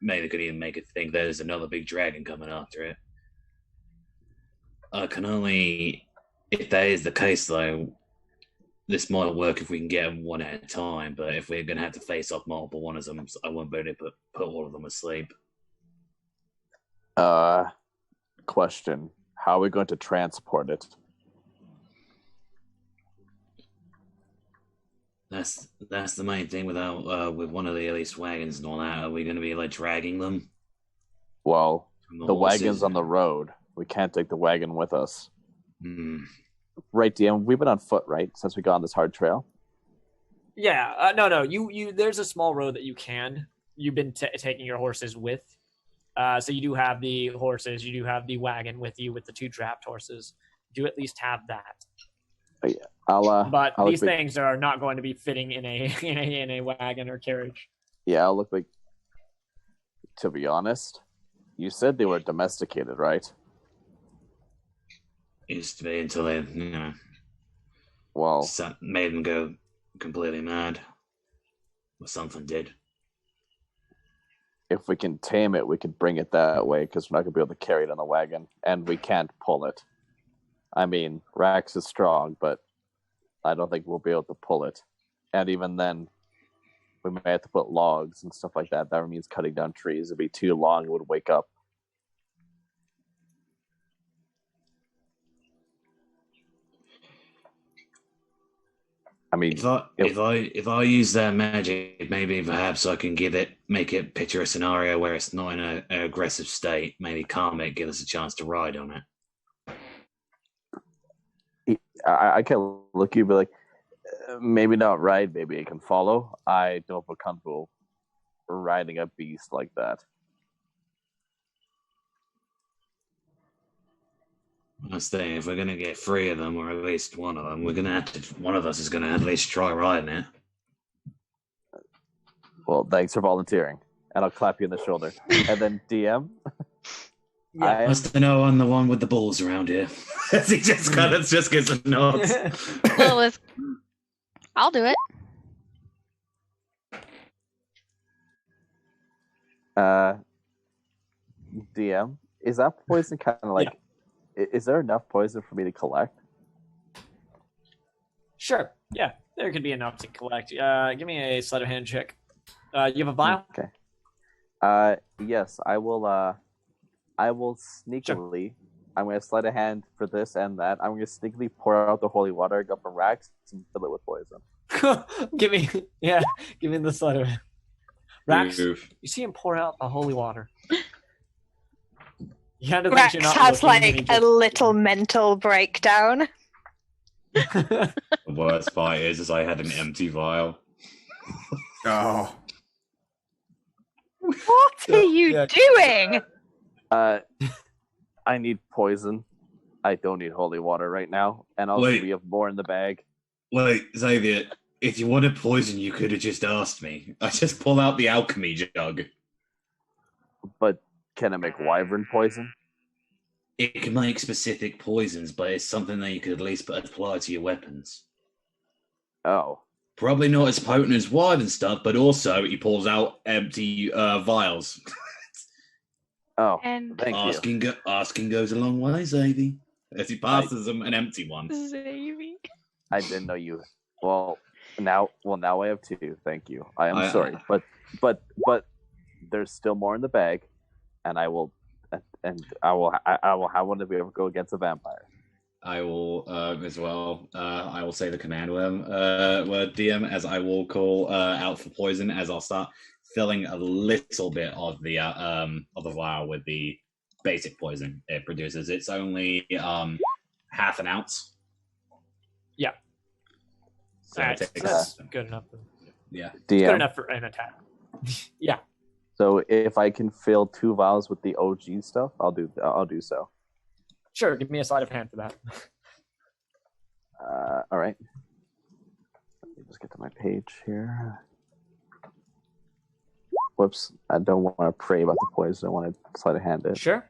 maybe could even make it think there's another big dragon coming after it. I can only, if that is the case though, this might work if we can get them one at a time, but if we're going to have to face off multiple ones of them, I won't be able to put all of them asleep. Question. How are we going to transport it? That's the main thing with one of the at least wagons and all that. Are we going to be like dragging them? Well, the horses? wagon's on the road. We can't take the wagon with us. Right, DM. We've been on foot, right, since we got on this hard trail. Yeah. No. You. There's a small road that you can. You've been taking your horses with. So you do have the horses. You do have the wagon with you with the 2 draft horses. You do at least have that. Yeah. But these things are not going to be fitting in a wagon or carriage. Yeah, I'll look like. To be honest, you said they were domesticated, right? Used to be until they, well, made them go completely mad, or something did. If we can tame it, we could bring it that way because we're not going to be able to carry it on the wagon, and we can't pull it. I mean, Rax is strong, but I don't think we'll be able to pull it. And even then, we may have to put logs and stuff like that. That means cutting down trees. It'd be too long, it would wake up. I mean, if I use that magic, maybe perhaps I can make it picture a scenario where it's not in an aggressive state. Maybe calm it, give us a chance to ride on it. I can look at you, be like, maybe not ride, maybe it can follow. I don't feel comfortable riding a beast like that. I say, if we're gonna get 3 of them, or at least one of them, we're gonna have to. One of us is gonna at least try riding it. Well, thanks for volunteering, and I'll clap you in the shoulder. And then DM. Yeah. Must know I'm the one with the balls around here. He just kind of just gives a nod. Lilith, I'll do it. DM, is that poison kind of like? Is there enough poison for me to collect? Sure. Yeah, there could be enough to collect. Give me a sleight of hand check. You have a vial? Okay. Yes, I will. I will sneakily. I'm going to sleight a hand for this and that. I'm going to sneakily pour out the holy water, go from racks, and fill it with poison. give me the sleight of hand. Rax, Move. you see him pour out the holy water. You kind of think Rex you're not has looking, and like he a little mental breakdown. The worst part is I had an empty vial. Oh, What are you doing? I need poison. I don't need holy water right now. And also, Wait. we have more in the bag. Wait, Xavier, if you wanted poison, you could have just asked me. I just pull out the alchemy jug. But can I make wyvern poison? It can make specific poisons, but it's something that you could at least apply to your weapons. Oh. Probably not as potent as wyvern stuff, but also he pulls out empty vials. Oh, And thank you. Asking goes a long way, Xavier. As he passes them an empty one. Xavier. I didn't know you. Well, now I have 2. Thank you. I am sorry, but there's still more in the bag, and I will have one if we ever go against a vampire. I will as well. I will say the command word DM as I will call out for poison as I'll start filling a little bit of the vial with the basic poison it produces. It's only half an ounce. Yeah. So Alright, it takes, that's good enough. yeah. Good DM. enough for an attack. Yeah. So if I can fill 2 vials with the OG stuff, I'll do so. Sure, give me a sleight of hand for that. All right. Let me just get to my page here. Whoops! I don't want to pray about the poison. I want to sleight of hand it. Sure.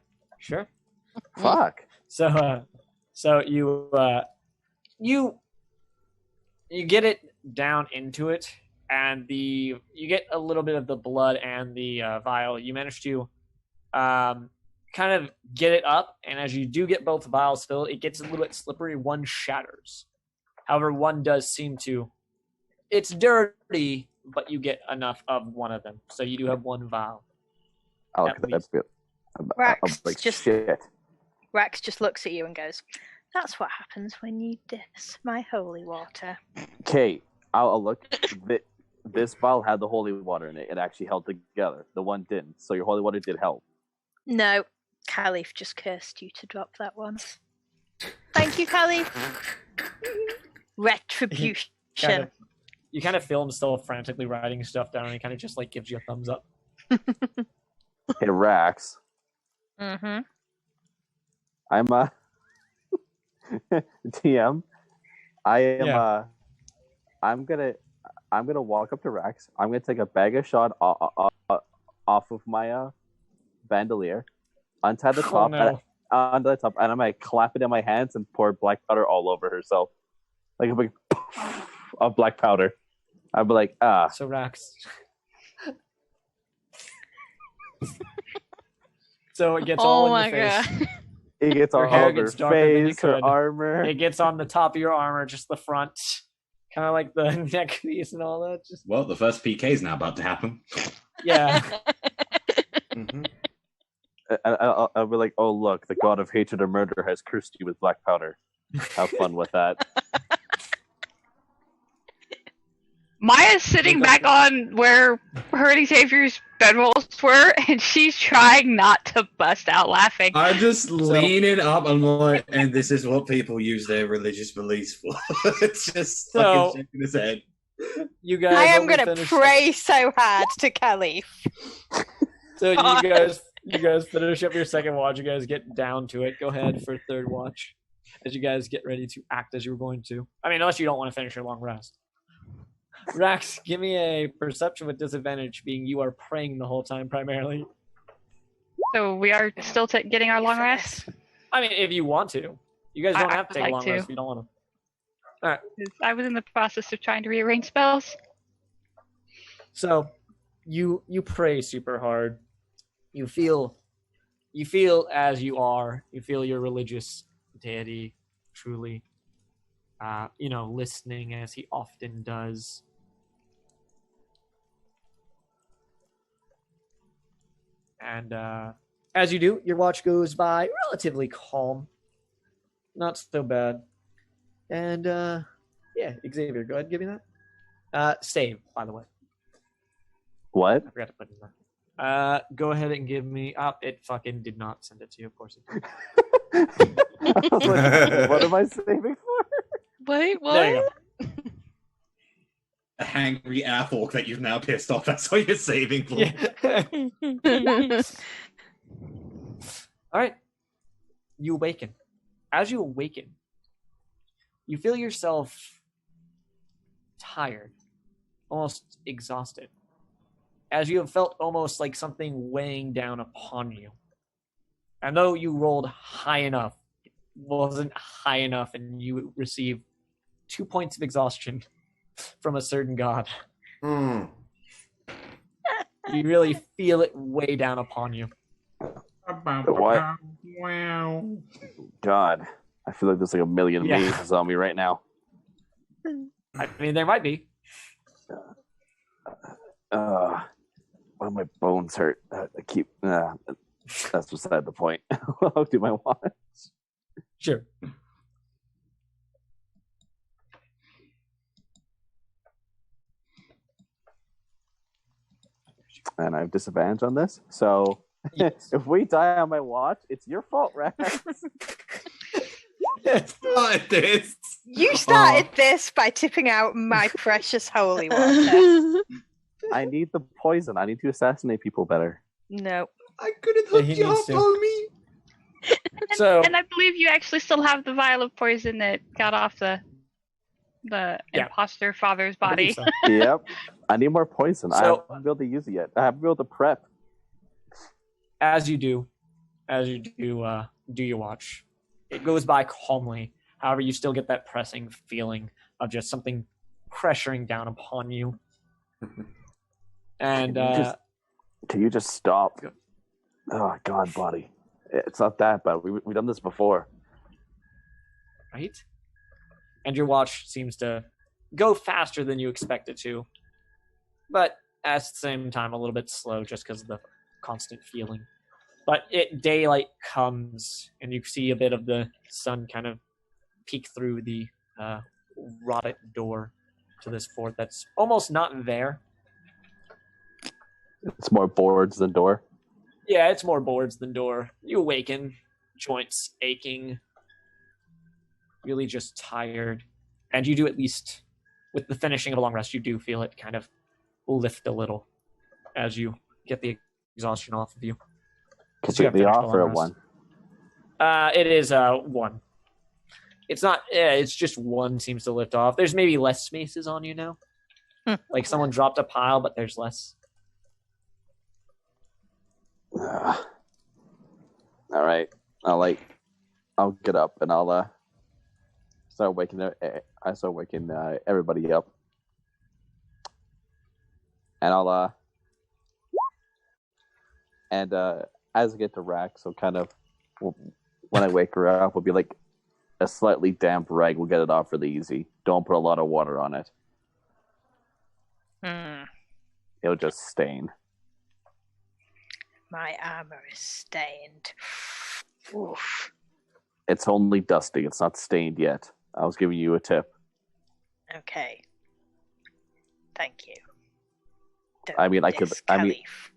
Fuck. So you get it down into it, and you get a little bit of the blood and the vial. You manage to kind of get it up, and as you do get both vials filled, it gets a little bit slippery. One shatters. However, one does seem to. It's dirty, but you get enough of one of them, so you do have one vial. I'll look At at that least. bit. Rax Like, just shit. Rax just looks at you and goes, "That's what happens when you diss my holy water." Okay, I'll look. This vial had the holy water in it. It actually held together. The one didn't. So your holy water did help. No, Caliph just cursed you to drop that one. Thank you, Caliph. Retribution. You kind of feel him still frantically writing stuff down, and he kind of just like gives you a thumbs up. Hey, Rax. Mm-hmm. I'm TM. I am Yeah. I'm gonna walk up to Rex. I'm gonna take a bag of shot off of my bandolier, untie the top, onto the top, and I'm gonna clap it in my hands and pour black powder all over herself, like a big of black powder. I'd be like, So Rax. So it gets all in your face. God. it gets Your all hair over her gets darker than it face, her could. armor. It gets on the top of your armor, just the front, kind of like the neck piece and all that. Just Well, the first PK is now about to happen. yeah. I'll be like, oh look, the god of hatred and murder has cursed you with black powder. Have fun with that. Maya's sitting back on where her and Xavier's bedrolls were, and she's trying not to bust out laughing. I'm just leaning up. I'm like, and this is what people use their religious beliefs for. It's just So- fucking shaking his head. You guys. I am when we going to finish- pray so hard to Caliph. So You guys finish up your second watch. You guys get down to it. Go ahead for third watch as you guys get ready to act as you were going to. I mean, unless you don't want to finish your long rest. Rax, give me a perception with disadvantage, being you are praying the whole time primarily. So we are still getting our long rest? I mean, if you want to. You guys don't I have to would take like a long to. rest if you don't want to. All right. I was in the process of trying to rearrange spells. So you pray super hard. You feel as you are. You feel your religious deity truly, listening as he often does. And as you do, your watch goes by relatively calm. Not so bad. And yeah, Xavier, go ahead and give me that. Save, by the way. What? I forgot to put it in there. Go ahead and give me. Oh, it fucking did not send it to you. Of course it did. I was like, what am I saving for? Wait, what? There you go. A hangry airfork that you've now pissed off. That's what you're saving for. Yeah. All right. You awaken. As you awaken, you feel yourself tired, almost exhausted, as you have felt almost like something weighing down upon you. And though you rolled high enough, it wasn't high enough, and you receive 2 points of exhaustion from a certain god. Mm. You really feel it weigh down upon you. What? God, I feel like there's like a million mazes on me right now. I mean, there might be. Well, my bones hurt. I keep. That's beside the point. I'll do my watch. Sure. And I have disadvantage on this, so if we die on my watch, it's your fault, Rex. Started this. You started this by tipping out my precious holy water. I need the poison. I need to assassinate people better. No. I couldn't Yeah, hook he you needs up, to. homie. So, And I believe you actually still have the vial of poison that got off the Yeah. imposter father's I believe body. so. Yep. I need more poison. I So- haven't been able to use it yet. I haven't been able to prep. as you do your watch, it goes by calmly. However, you still get that pressing feeling of just something pressuring down upon you. And Can you just stop? Oh God, buddy. It's not that bad. We've done this before. right? And your watch seems to go faster than you expect it to, but at the same time a little bit slow just because of the constant feeling. But daylight comes, and you see a bit of the sun kind of peek through the rotted door to this fort that's almost not there. It's more boards than door. Yeah, it's more boards than door. You awaken, joints aching, really just tired. And you do, at least with the finishing of a long rest, you do feel it kind of lift a little as you get the exhaustion off of you. Because you have the finished the offer long of one. rest. It is one. It's not. It's just one seems to lift off. There's maybe less maces on you now. Like someone dropped a pile, but there's less. All right. I'll get up and I'll start waking everybody up, and I'll as I get to Rax, so kind of when I wake her up, will be like a slightly damp rag. We'll get it off really easy. Don't put a lot of water on it. It'll just stain. My armor is stained. Oof. It's only dusty. It's not stained yet. I was giving you a tip. Okay. Thank you. I mean, I could Caliph.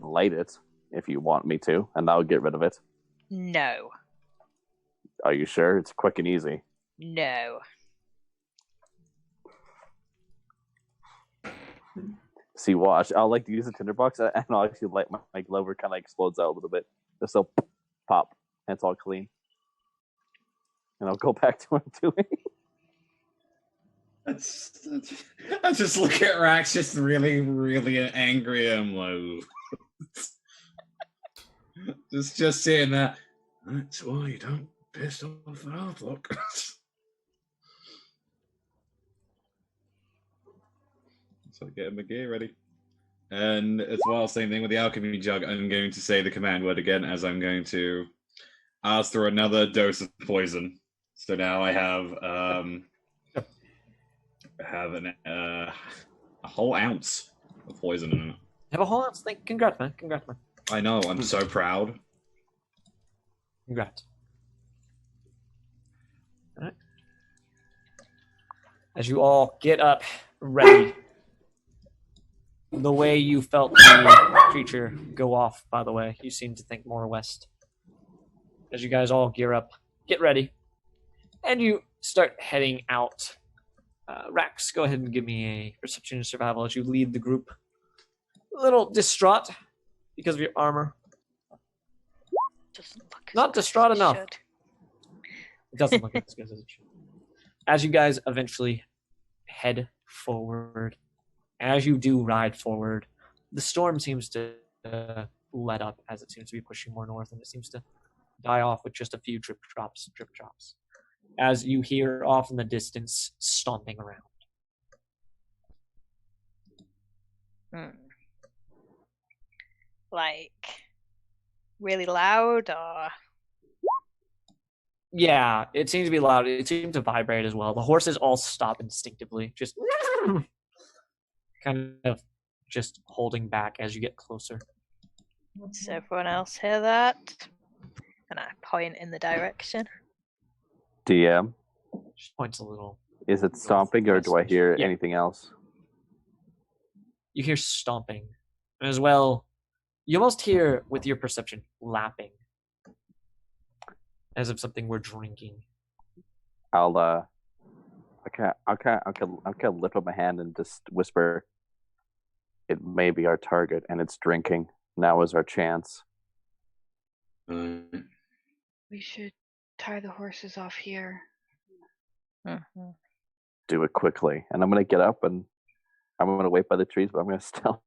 light it if you want me to, and that'll get rid of it. No. Are you sure? It's quick and easy. No. See, watch. I'll like use the tinderbox, and I'll actually light my glove where it kind of explodes out a little bit. Just so pop, and it's all clean. And I'll go back to what I'm doing. I just look at Rax, just really, really angry. I'm like, just saying that. That's why you don't piss off an outlook. So get McGee ready. And as well, same thing with the alchemy jug. I'm going to say the command word again, as I'm going to ask for another dose of poison. So now I have a whole ounce of poison in it. Have a whole ounce. Congrats, man. I know. I'm so proud. Congrats. All right. As you all get up, ready. The way you felt the creature go off, by the way, you seem to think more west. As you guys all gear up, get ready, and you start heading out. Rax, go ahead and give me a perception and survival as you lead the group. A little distraught because of your armor. Not distraught enough. It doesn't look as good as it should. As you guys eventually head forward, as you do ride forward, the storm seems to let up as it seems to be pushing more north, and it seems to die off with just a few drip drops, as you hear off in the distance stomping around. Like, really loud, or? Yeah, it seems to be loud. It seems to vibrate as well. The horses all stop instinctively, just kind of just holding back as you get closer. Does everyone else hear that? And I point in the direction. DM, Just points a little. is it stomping, or do I hear anything else? You hear stomping. And as well, you almost hear, with your perception, lapping. As if something were drinking. I'll lift up my hand and just whisper, "It may be our target, and it's drinking. Now is our chance." We should tie the horses off here. Mm-hmm. Do it quickly. And I'm going to get up, and I'm going to wait by the trees, but I'm going to stealth.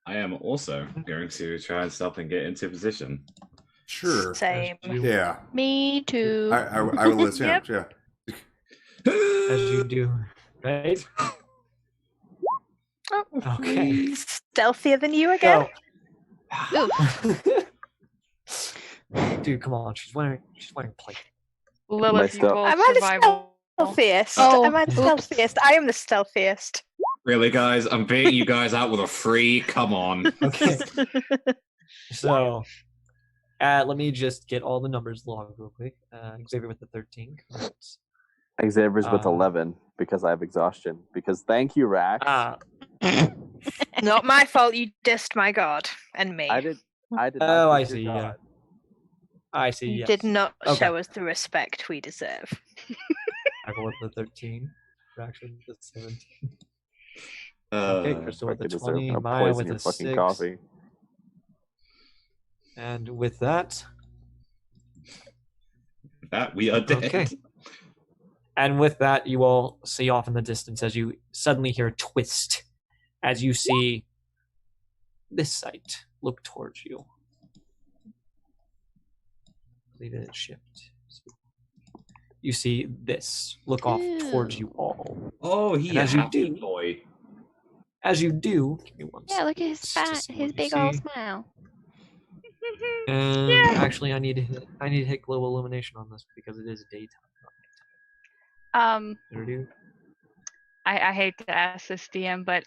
I am also going to try and stop and get into position. Sure. Same. Yeah. Me too. I will attempt, yeah. As you do, right? Oh, Okay. Stealthier than you again? Dude, come on. She's wearing plate. Lilith, you Messed up. roll Am I the survival. stealthiest? Oh, Am I the oops. stealthiest? I am the stealthiest. Really, guys? I'm baiting you guys out with a free. Come on. Okay. So, let me just get all the numbers logged real quick. Xavier with the 13. Xavier's with 11 because I have exhaustion. Because thank you, Rax. Not my fault you dissed my god and me. I did. Not Oh, I diss your see. god. Yeah. I see. You Yes. did not Okay. show us the respect we deserve. I go with the 13. Fraction with the 17. Uh, Okay, Crystal with the Fucking deserve 20. to Maya poison with your the fucking 6. coffee. And with that, that we are dead. okay. And with that, you all see off in the distance as you suddenly hear a twist as you see this sight look towards you. Leave it shift. You see this look off towards you all. Oh, he And a as you happy do- boy. As you do, give me one Yeah, look at his second fat, to see his what you big old see. smile. And actually, I need to hit global illumination on this because it is daytime. Not nighttime. I hate to ask this DM, but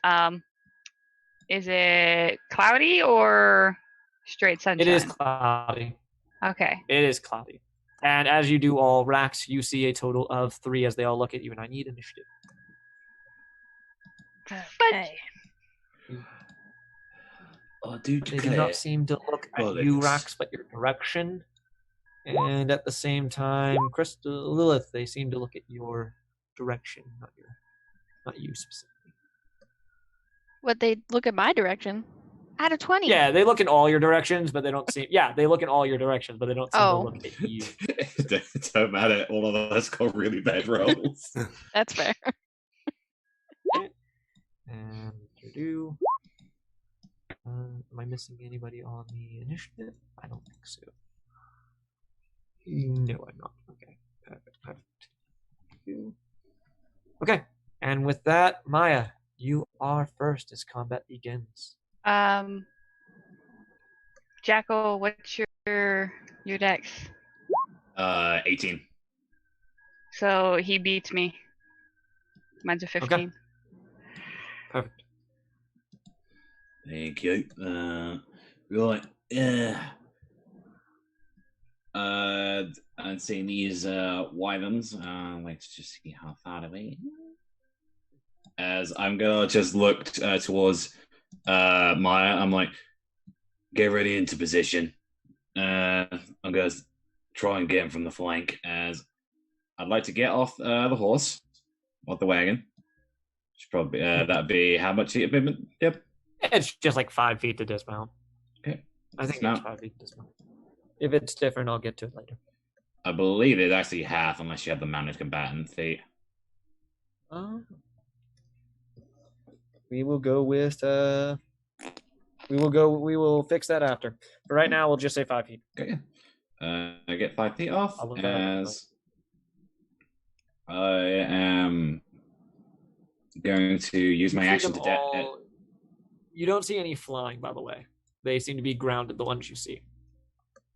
is it cloudy or straight sunshine? It is cloudy. Okay. It is cloudy. And as you do all, Rax, you see a total of 3 as they all look at you, and I need initiative. Okay. Oh, dude, They do not seem to look at you, Rax, but your direction. And at the same time, Crystal, Lilith, they seem to look at your direction, not you specifically. Would they look at my direction? Out of 20. Yeah, they look in all your directions, but they don't seem. Yeah, they look in all your directions, but they don't seem to look at you. Don't matter. All of us got really bad rolls. That's fair. And do. Am I missing anybody on the initiative? I don't think so. No, I'm not. Okay. Perfect. Okay. And with that, Maya, you are first as combat begins. Jackal, what's your dex? 18. So he beats me. Mine's a 15. Okay. Perfect. Thank you. Right. I'm seeing these wyverns. Let's just see how far away. As I'm gonna just look towards Maya, I'm like, get ready into position. I'm gonna try and get him from the flank. As I'd like to get off the horse, off the wagon. Should probably that'd be how much feet of movement? Yep. It's just like 5 feet to dismount. Okay. I think Dismount. it's 5 feet to dismount. If it's different, I'll get to it later. I believe it's actually half, unless you have the mounted combatant feat. We will go with. We will fix that after. But right now, we'll just say 5 feet. Okay. I get 5 feet off I'll look that up. as I am going to use my You see action them to all- You don't see any flying, by the way. They seem to be grounded, the ones you see.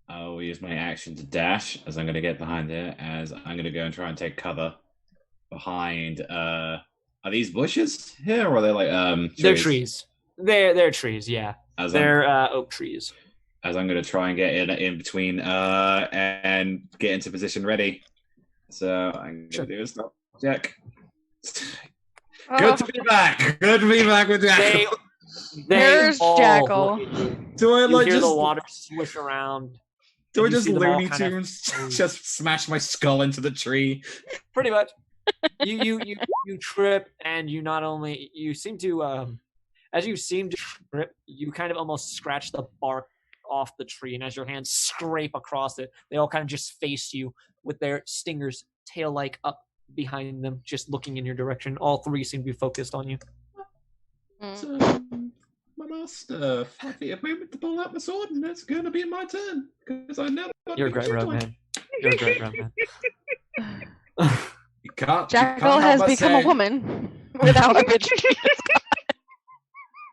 I'll use my action to dash as I'm going to get behind there. As I'm going to go and try and take cover behind. Are these bushes here, or are they like trees? They're trees. They're trees. Yeah, As they're oak trees. as I'm going to try and get in between and get into position ready. So I'm going to do a stop check. Good to be back. Good to be back with Jackal. Here's all Jackal. look at you. Do I You like hear just the water swish around. do I you just see them all Looney kind of- Tunes just smash my skull into the tree? Pretty much. You trip, and you seem to as you seem to trip, you kind of almost scratch the bark off the tree, and as your hands scrape across it, they all kind of just face you with their stingers tail-like up behind them, just looking in your direction. All three seem to be focused on you. So, my last 5 feet of movement to pull out my sword, and it's going to be my turn because I never. You're a great rogue, man. You're a great rogue, man. You can't. Jackal has become a woman without a bitch.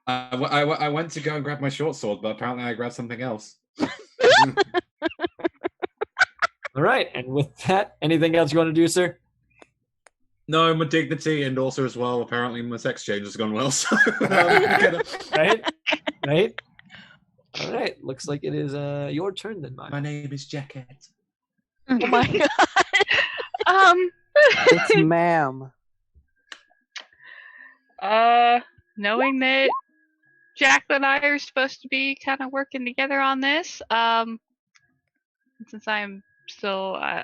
I went to go and grab my short sword, but apparently I grabbed something else. All right, and with that, anything else you want to do, sir? No, my dignity, and also as well, apparently my sex change has gone well. So, Right? Right? All right, looks like it is your turn then, Maya. my name is Jacket. Oh my god. It's ma'am. Knowing that Jacqueline and I are supposed to be kind of working together on this, since I'm still, I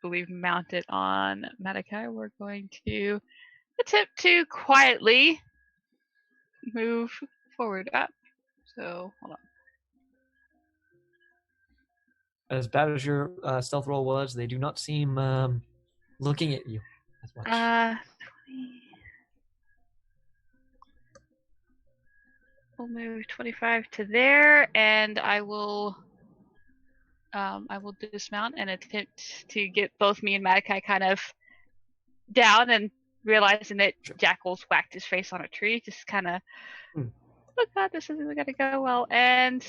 believe, mounted on Malachi, we're going to attempt to quietly move forward up. So, hold on. As bad as your stealth roll was, they do not seem looking at you as much. 20. We'll move 25 to there, and I will dismount and attempt to get both me and Malachi kind of down, and realizing that Jackal's whacked his face on a tree, just kind of, oh god, this isn't gonna go well, and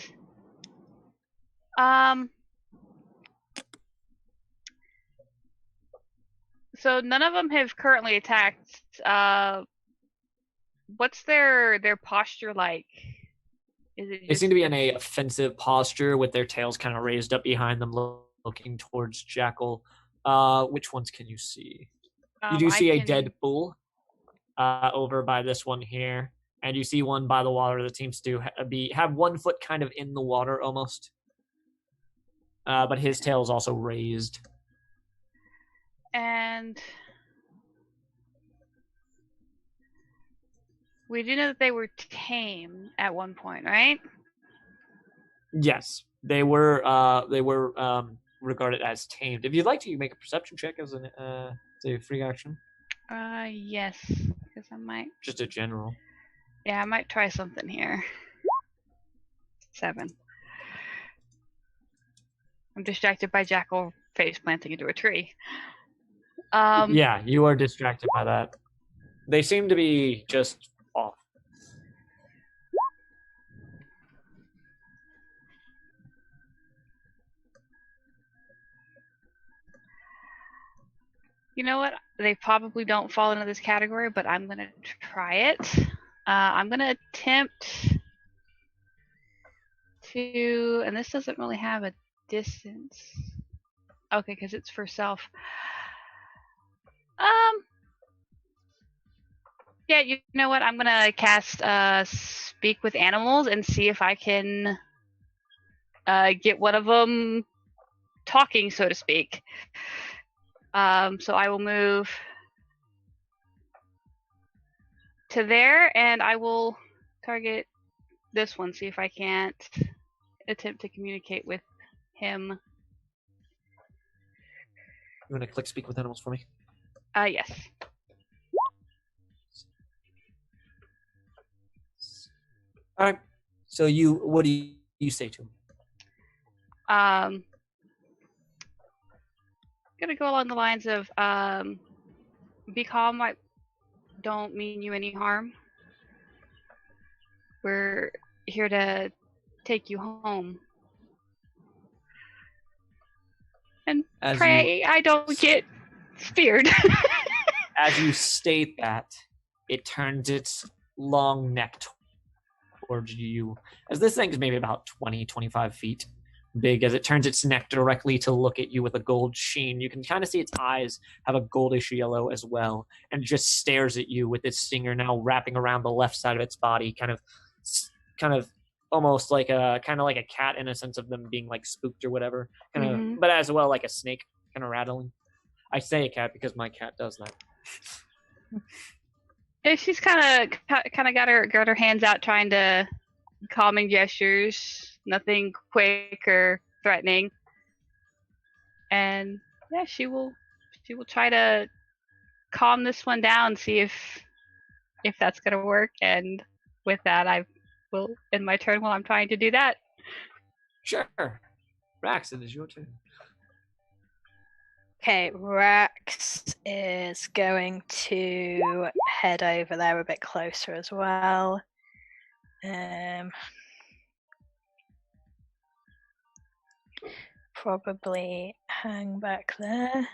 so none of them have currently attacked. What's their posture like? Is it They seem to be in a offensive posture with their tails kind of raised up behind them, looking towards Jackal. Which ones can you see? You do see a dead bull over by this one here, and you see one by the water that seems to have 1 foot kind of in the water almost. But his tail is also raised. And We do know that they were tame at one point, right? Yes, they were regarded as tamed. If you'd like to, you make a perception check as a free action. Yes. Because I might. Just a general. Yeah, I might try something here. 7. I'm distracted by Jackal face planting into a tree. Yeah, you are distracted by that. They seem to be just off. You know what? They probably don't fall into this category, but I'm going to try it. I'm going to attempt to, and this doesn't really have a distance. Okay, because it's for self. Yeah, you know what? I'm going to cast Speak with Animals and see if I can get one of them talking, so to speak. So I will move to there, and I will target this one, see if I can't attempt to communicate with him. You want to click Speak with Animals for me? Yes. All right. So what do you say to him? Gonna go along the lines of be calm. I don't mean you any harm. We're here to take you home. And pray I don't get speared. As you state that, it turns its long neck towards you. As this thing is maybe about 20, 25 feet big, as it turns its neck directly to look at you with a gold sheen. You can kind of see its eyes have a goldish yellow as well, and just stares at you with its stinger now wrapping around the left side of its body, kind of almost like a cat in a sense of them being like spooked or whatever, but as well like a snake kind of rattling. I say a cat because my cat does that. Yeah, she's kind of got her hands out, trying to calming gestures. Nothing quick or threatening. And yeah, she will try to calm this one down, see if that's gonna work. And with that, I will end my turn while I'm trying to do that. Sure. Rax, it is your turn. Okay, Rax is going to head over there a bit closer as well. Probably hang back there.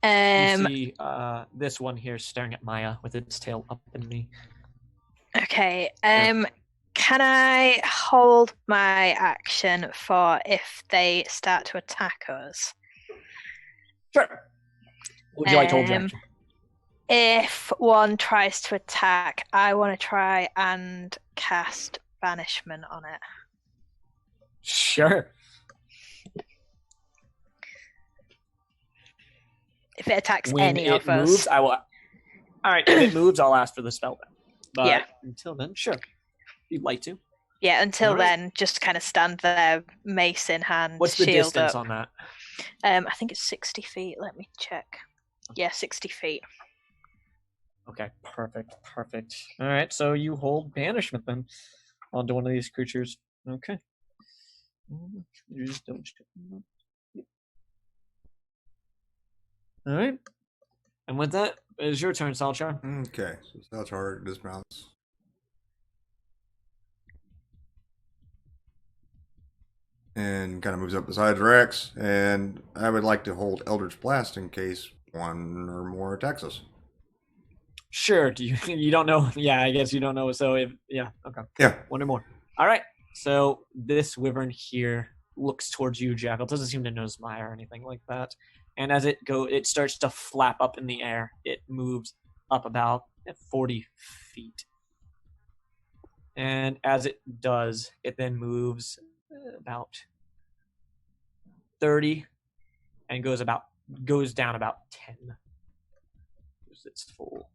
You see this one here staring at Maya with its tail up in me. Okay. Can I hold my action for if they start to attack us? Sure. Would you like to hold your action? If one tries to attack, I want to try and cast Banishment on it. Sure. If it attacks when any it of us. Moves, I will. All right, if it moves, I'll ask for the spell then. But yeah. Until then, sure. If you'd like to. Yeah, until then, just kind of stand there, mace in hand, What's the shield distance up. on that? I think it's 60 feet. Let me check. Yeah, 60 feet. Okay, perfect. All right, so you hold Banishment then onto one of these creatures. Okay. All right. And with that, it is your turn, Salchar. Okay, so Salchar dismounts. And kind of moves up beside Rex, and I would like to hold Eldritch Blast in case one or more attacks us. Sure. Do you don't know? Yeah, I guess you don't know. So okay. Yeah. One or more. All right. So this wyvern here looks towards you, Jackal. Doesn't seem to notice Maya or anything like that. And as it starts to flap up in the air. It moves up about 40 feet. And as it does, it then moves about 30 and goes down about 10. Its full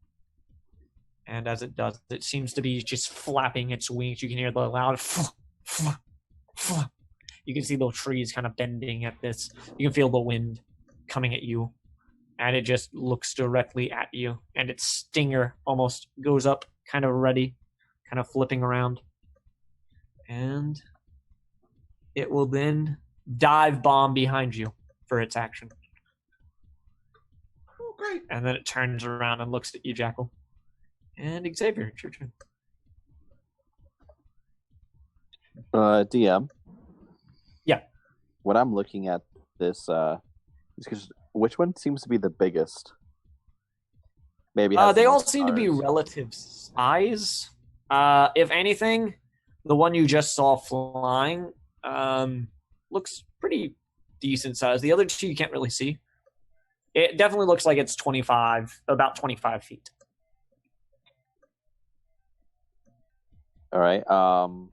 And as it does, it seems to be just flapping its wings. You can hear the loud flap, flap, flap. You can see the trees kind of bending at this. You can feel the wind coming at you. And it just looks directly at you. And its stinger almost goes up, kind of ready, kind of flipping around. And it will then dive bomb behind you for its action. Oh, great. And then it turns around and looks at you, Jackal. And Xavier, it's your turn. DM. Yeah. When I'm looking at this, which one seems to be the biggest? Maybe has they the all most seem to be stars. relative size. If anything, the one you just saw flying looks pretty decent size. The other two you can't really see. It definitely looks like it's about 25 feet. All right. I'll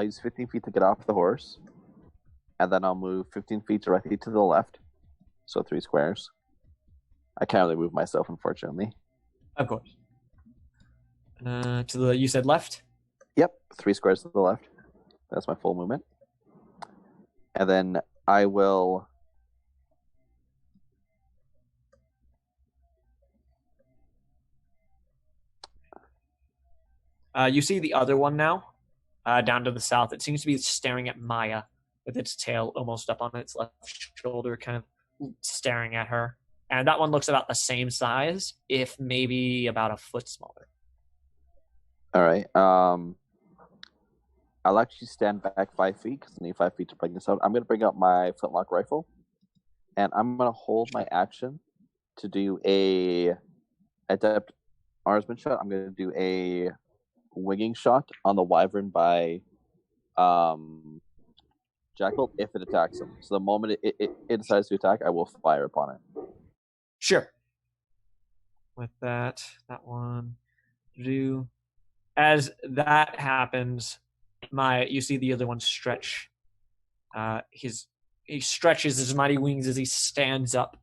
use 15 feet to get off the horse, and then I'll move 15 feet directly to the left, so 3 squares. I can't really move myself, unfortunately. Of course. You said left? Yep, 3 squares to the left. That's my full movement. And then I will... You see the other one now, down to the south. It seems to be staring at Maya with its tail almost up on its left shoulder, kind of staring at her. And that one looks about the same size, if maybe about a foot smaller. All right. I'll actually stand back 5 feet because I need 5 feet to bring this out. I'm going to bring out my flintlock rifle, and I'm going to hold my action to do a adept marksman shot. I'm going to do a winging shot on the wyvern by Jackal if it attacks him. So the moment it decides to attack, I will fire upon it. Sure. With that one, do as that happens, you see the other one stretch. He stretches his mighty wings as he stands up,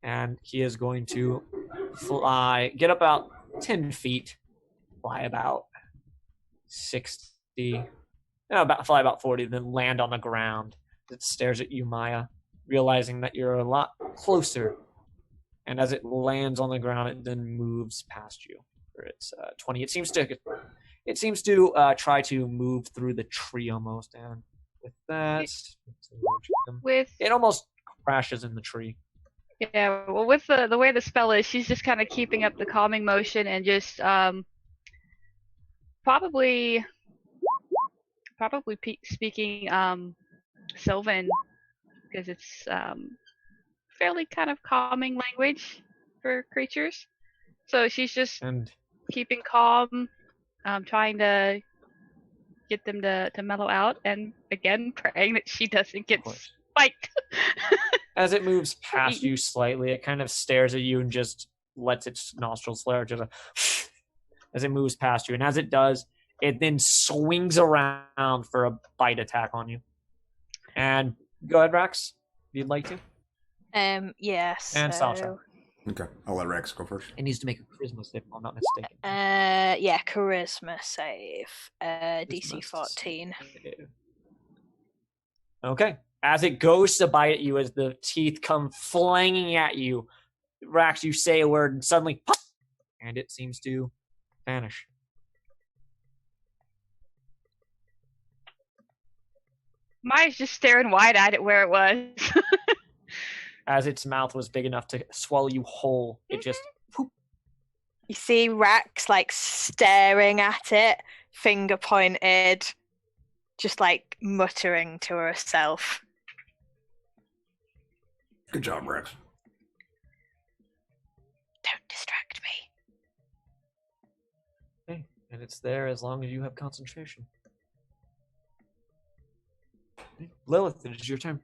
and he is going to get about 10 feet, fly about 60, fly about 40, then land on the ground. It stares at you, Maya, realizing that you're a lot closer. And as it lands on the ground, it then moves past you for its 20. It seems to try to move through the tree almost, and with that, it almost crashes in the tree. Yeah, well, with the way the spell is, she's just kind of keeping up the calming motion and just probably speaking Sylvan, because it's fairly kind of calming language for creatures. So she's just keeping calm, trying to get them to mellow out, and again praying that she doesn't get spiked. As it moves past you slightly, it kind of stares at you and just lets its nostrils flare just as it moves past you. And as it does, it then swings around for a bite attack on you. And go ahead, Rax, if you'd like to. Yes. And Sasha. Okay, I'll let Rex go first. It needs to make a charisma save, if I'm not mistaken. Yeah, charisma save. DC 14. Okay. As it goes to bite at you, as the teeth come flanging at you, Rax, you say a word and suddenly pop, and it seems to vanish. Maya's just staring wide-eyed at where it was. As its mouth was big enough to swallow you whole, it just whoop. You see Rax like staring at it, finger pointed, just like muttering to herself. Good job, Rex. Don't distract me. Okay, and it's there as long as you have concentration. Okay. Lilith, it is your turn.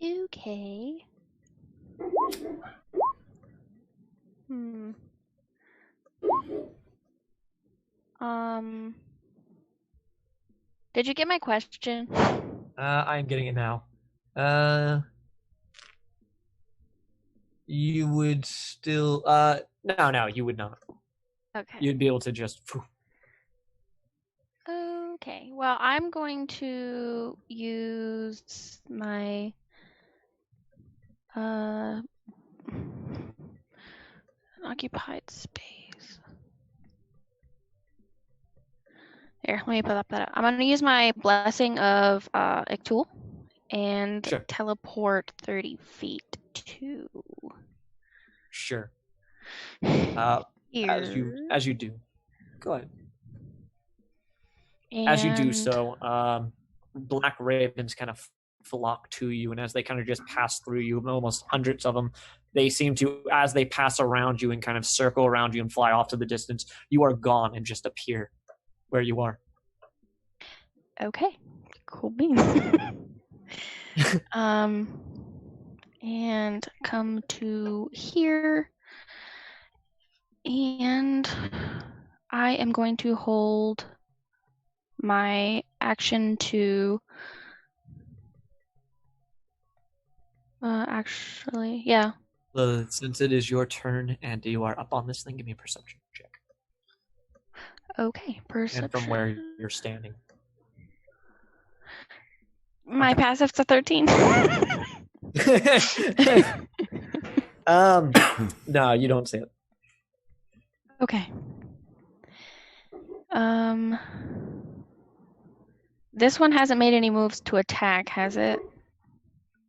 Okay. Did you get my question? I am getting it now. You would still no, you would not. Okay. You'd be able to just Okay. Well, I'm going to use my occupied space. Here, let me put that up. I'm going to use my blessing of Iktul and Sure. teleport 30 feet to sure. here. As you do. Go ahead. And As you do so, black ravens kind of flock to you, and as they kind of just pass through you, almost hundreds of them, they seem to, as they pass around you and kind of circle around you and fly off to the distance, you are gone and just appear where you are. Okay, cool beans. And come to here, and I am going to hold my action to actually, yeah. Since it is your turn and you are up on this thing, give me a perception check. Okay, perception. And from where you're standing. My passive's a 13. No, you don't see it. Okay. This one hasn't made any moves to attack, has it?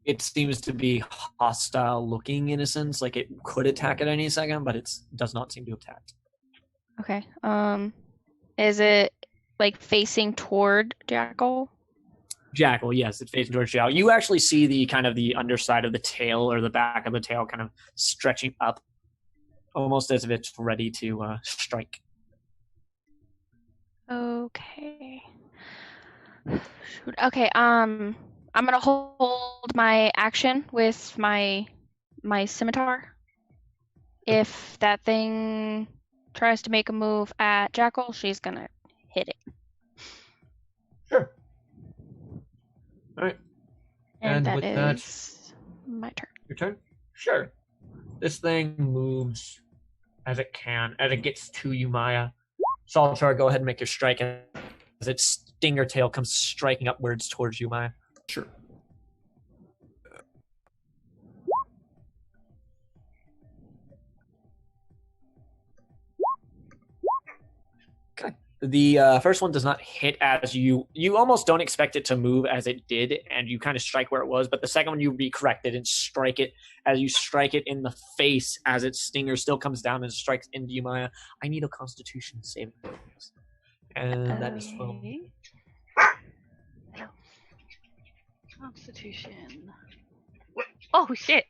It seems to be hostile looking in a sense, like it could attack at any second, but it does not seem to attack. Okay. Is it like facing toward Jackal? Jackal, yes, it's facing towards Jackal. You actually see the kind of the underside of the tail or the back of the tail kind of stretching up, almost as if it's ready to strike. Okay. Shoot. Okay. I'm gonna hold my action with my scimitar. If that thing tries to make a move at Jackal, she's gonna hit it. Sure. All right. And that with is my turn. Your turn? Sure. This thing moves as it can, as it gets to you, Maya. Saltar, go ahead and make your strike as its stinger tail comes striking upwards towards you, Maya. Sure. Okay. The first one does not hit as you almost don't expect it to move as it did, and you kind of strike where it was, but the second one you recorrect it and strike it as you strike it in the face as its stinger still comes down and strikes into you, Maya. I need a Constitution saving throw. And that is 12. Constitution. Oh shit!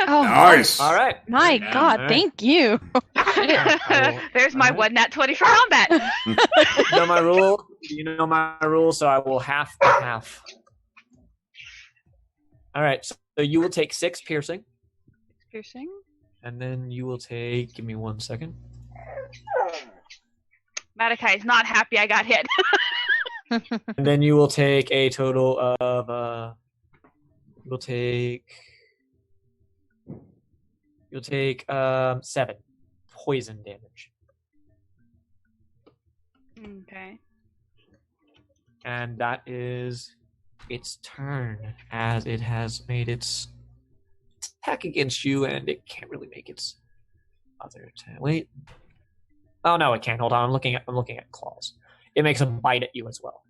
Oh, Nice. All right. my Yeah, God! alright. Thank you. There's my Alright. one nat 20 for combat. You know my rule. You know my rule, so I will half the half. All right. So you will take 6 piercing, Piercing. and then you will take. Give me 1 second. Malachi is not happy I got hit. And then you will take a total of. You'll take 7 poison damage, Okay. and that is its turn as it has made its attack against you, and it can't really make its other attack. Wait. Oh no, it can't. Hold on. I'm looking at claws. It makes a bite at you as well.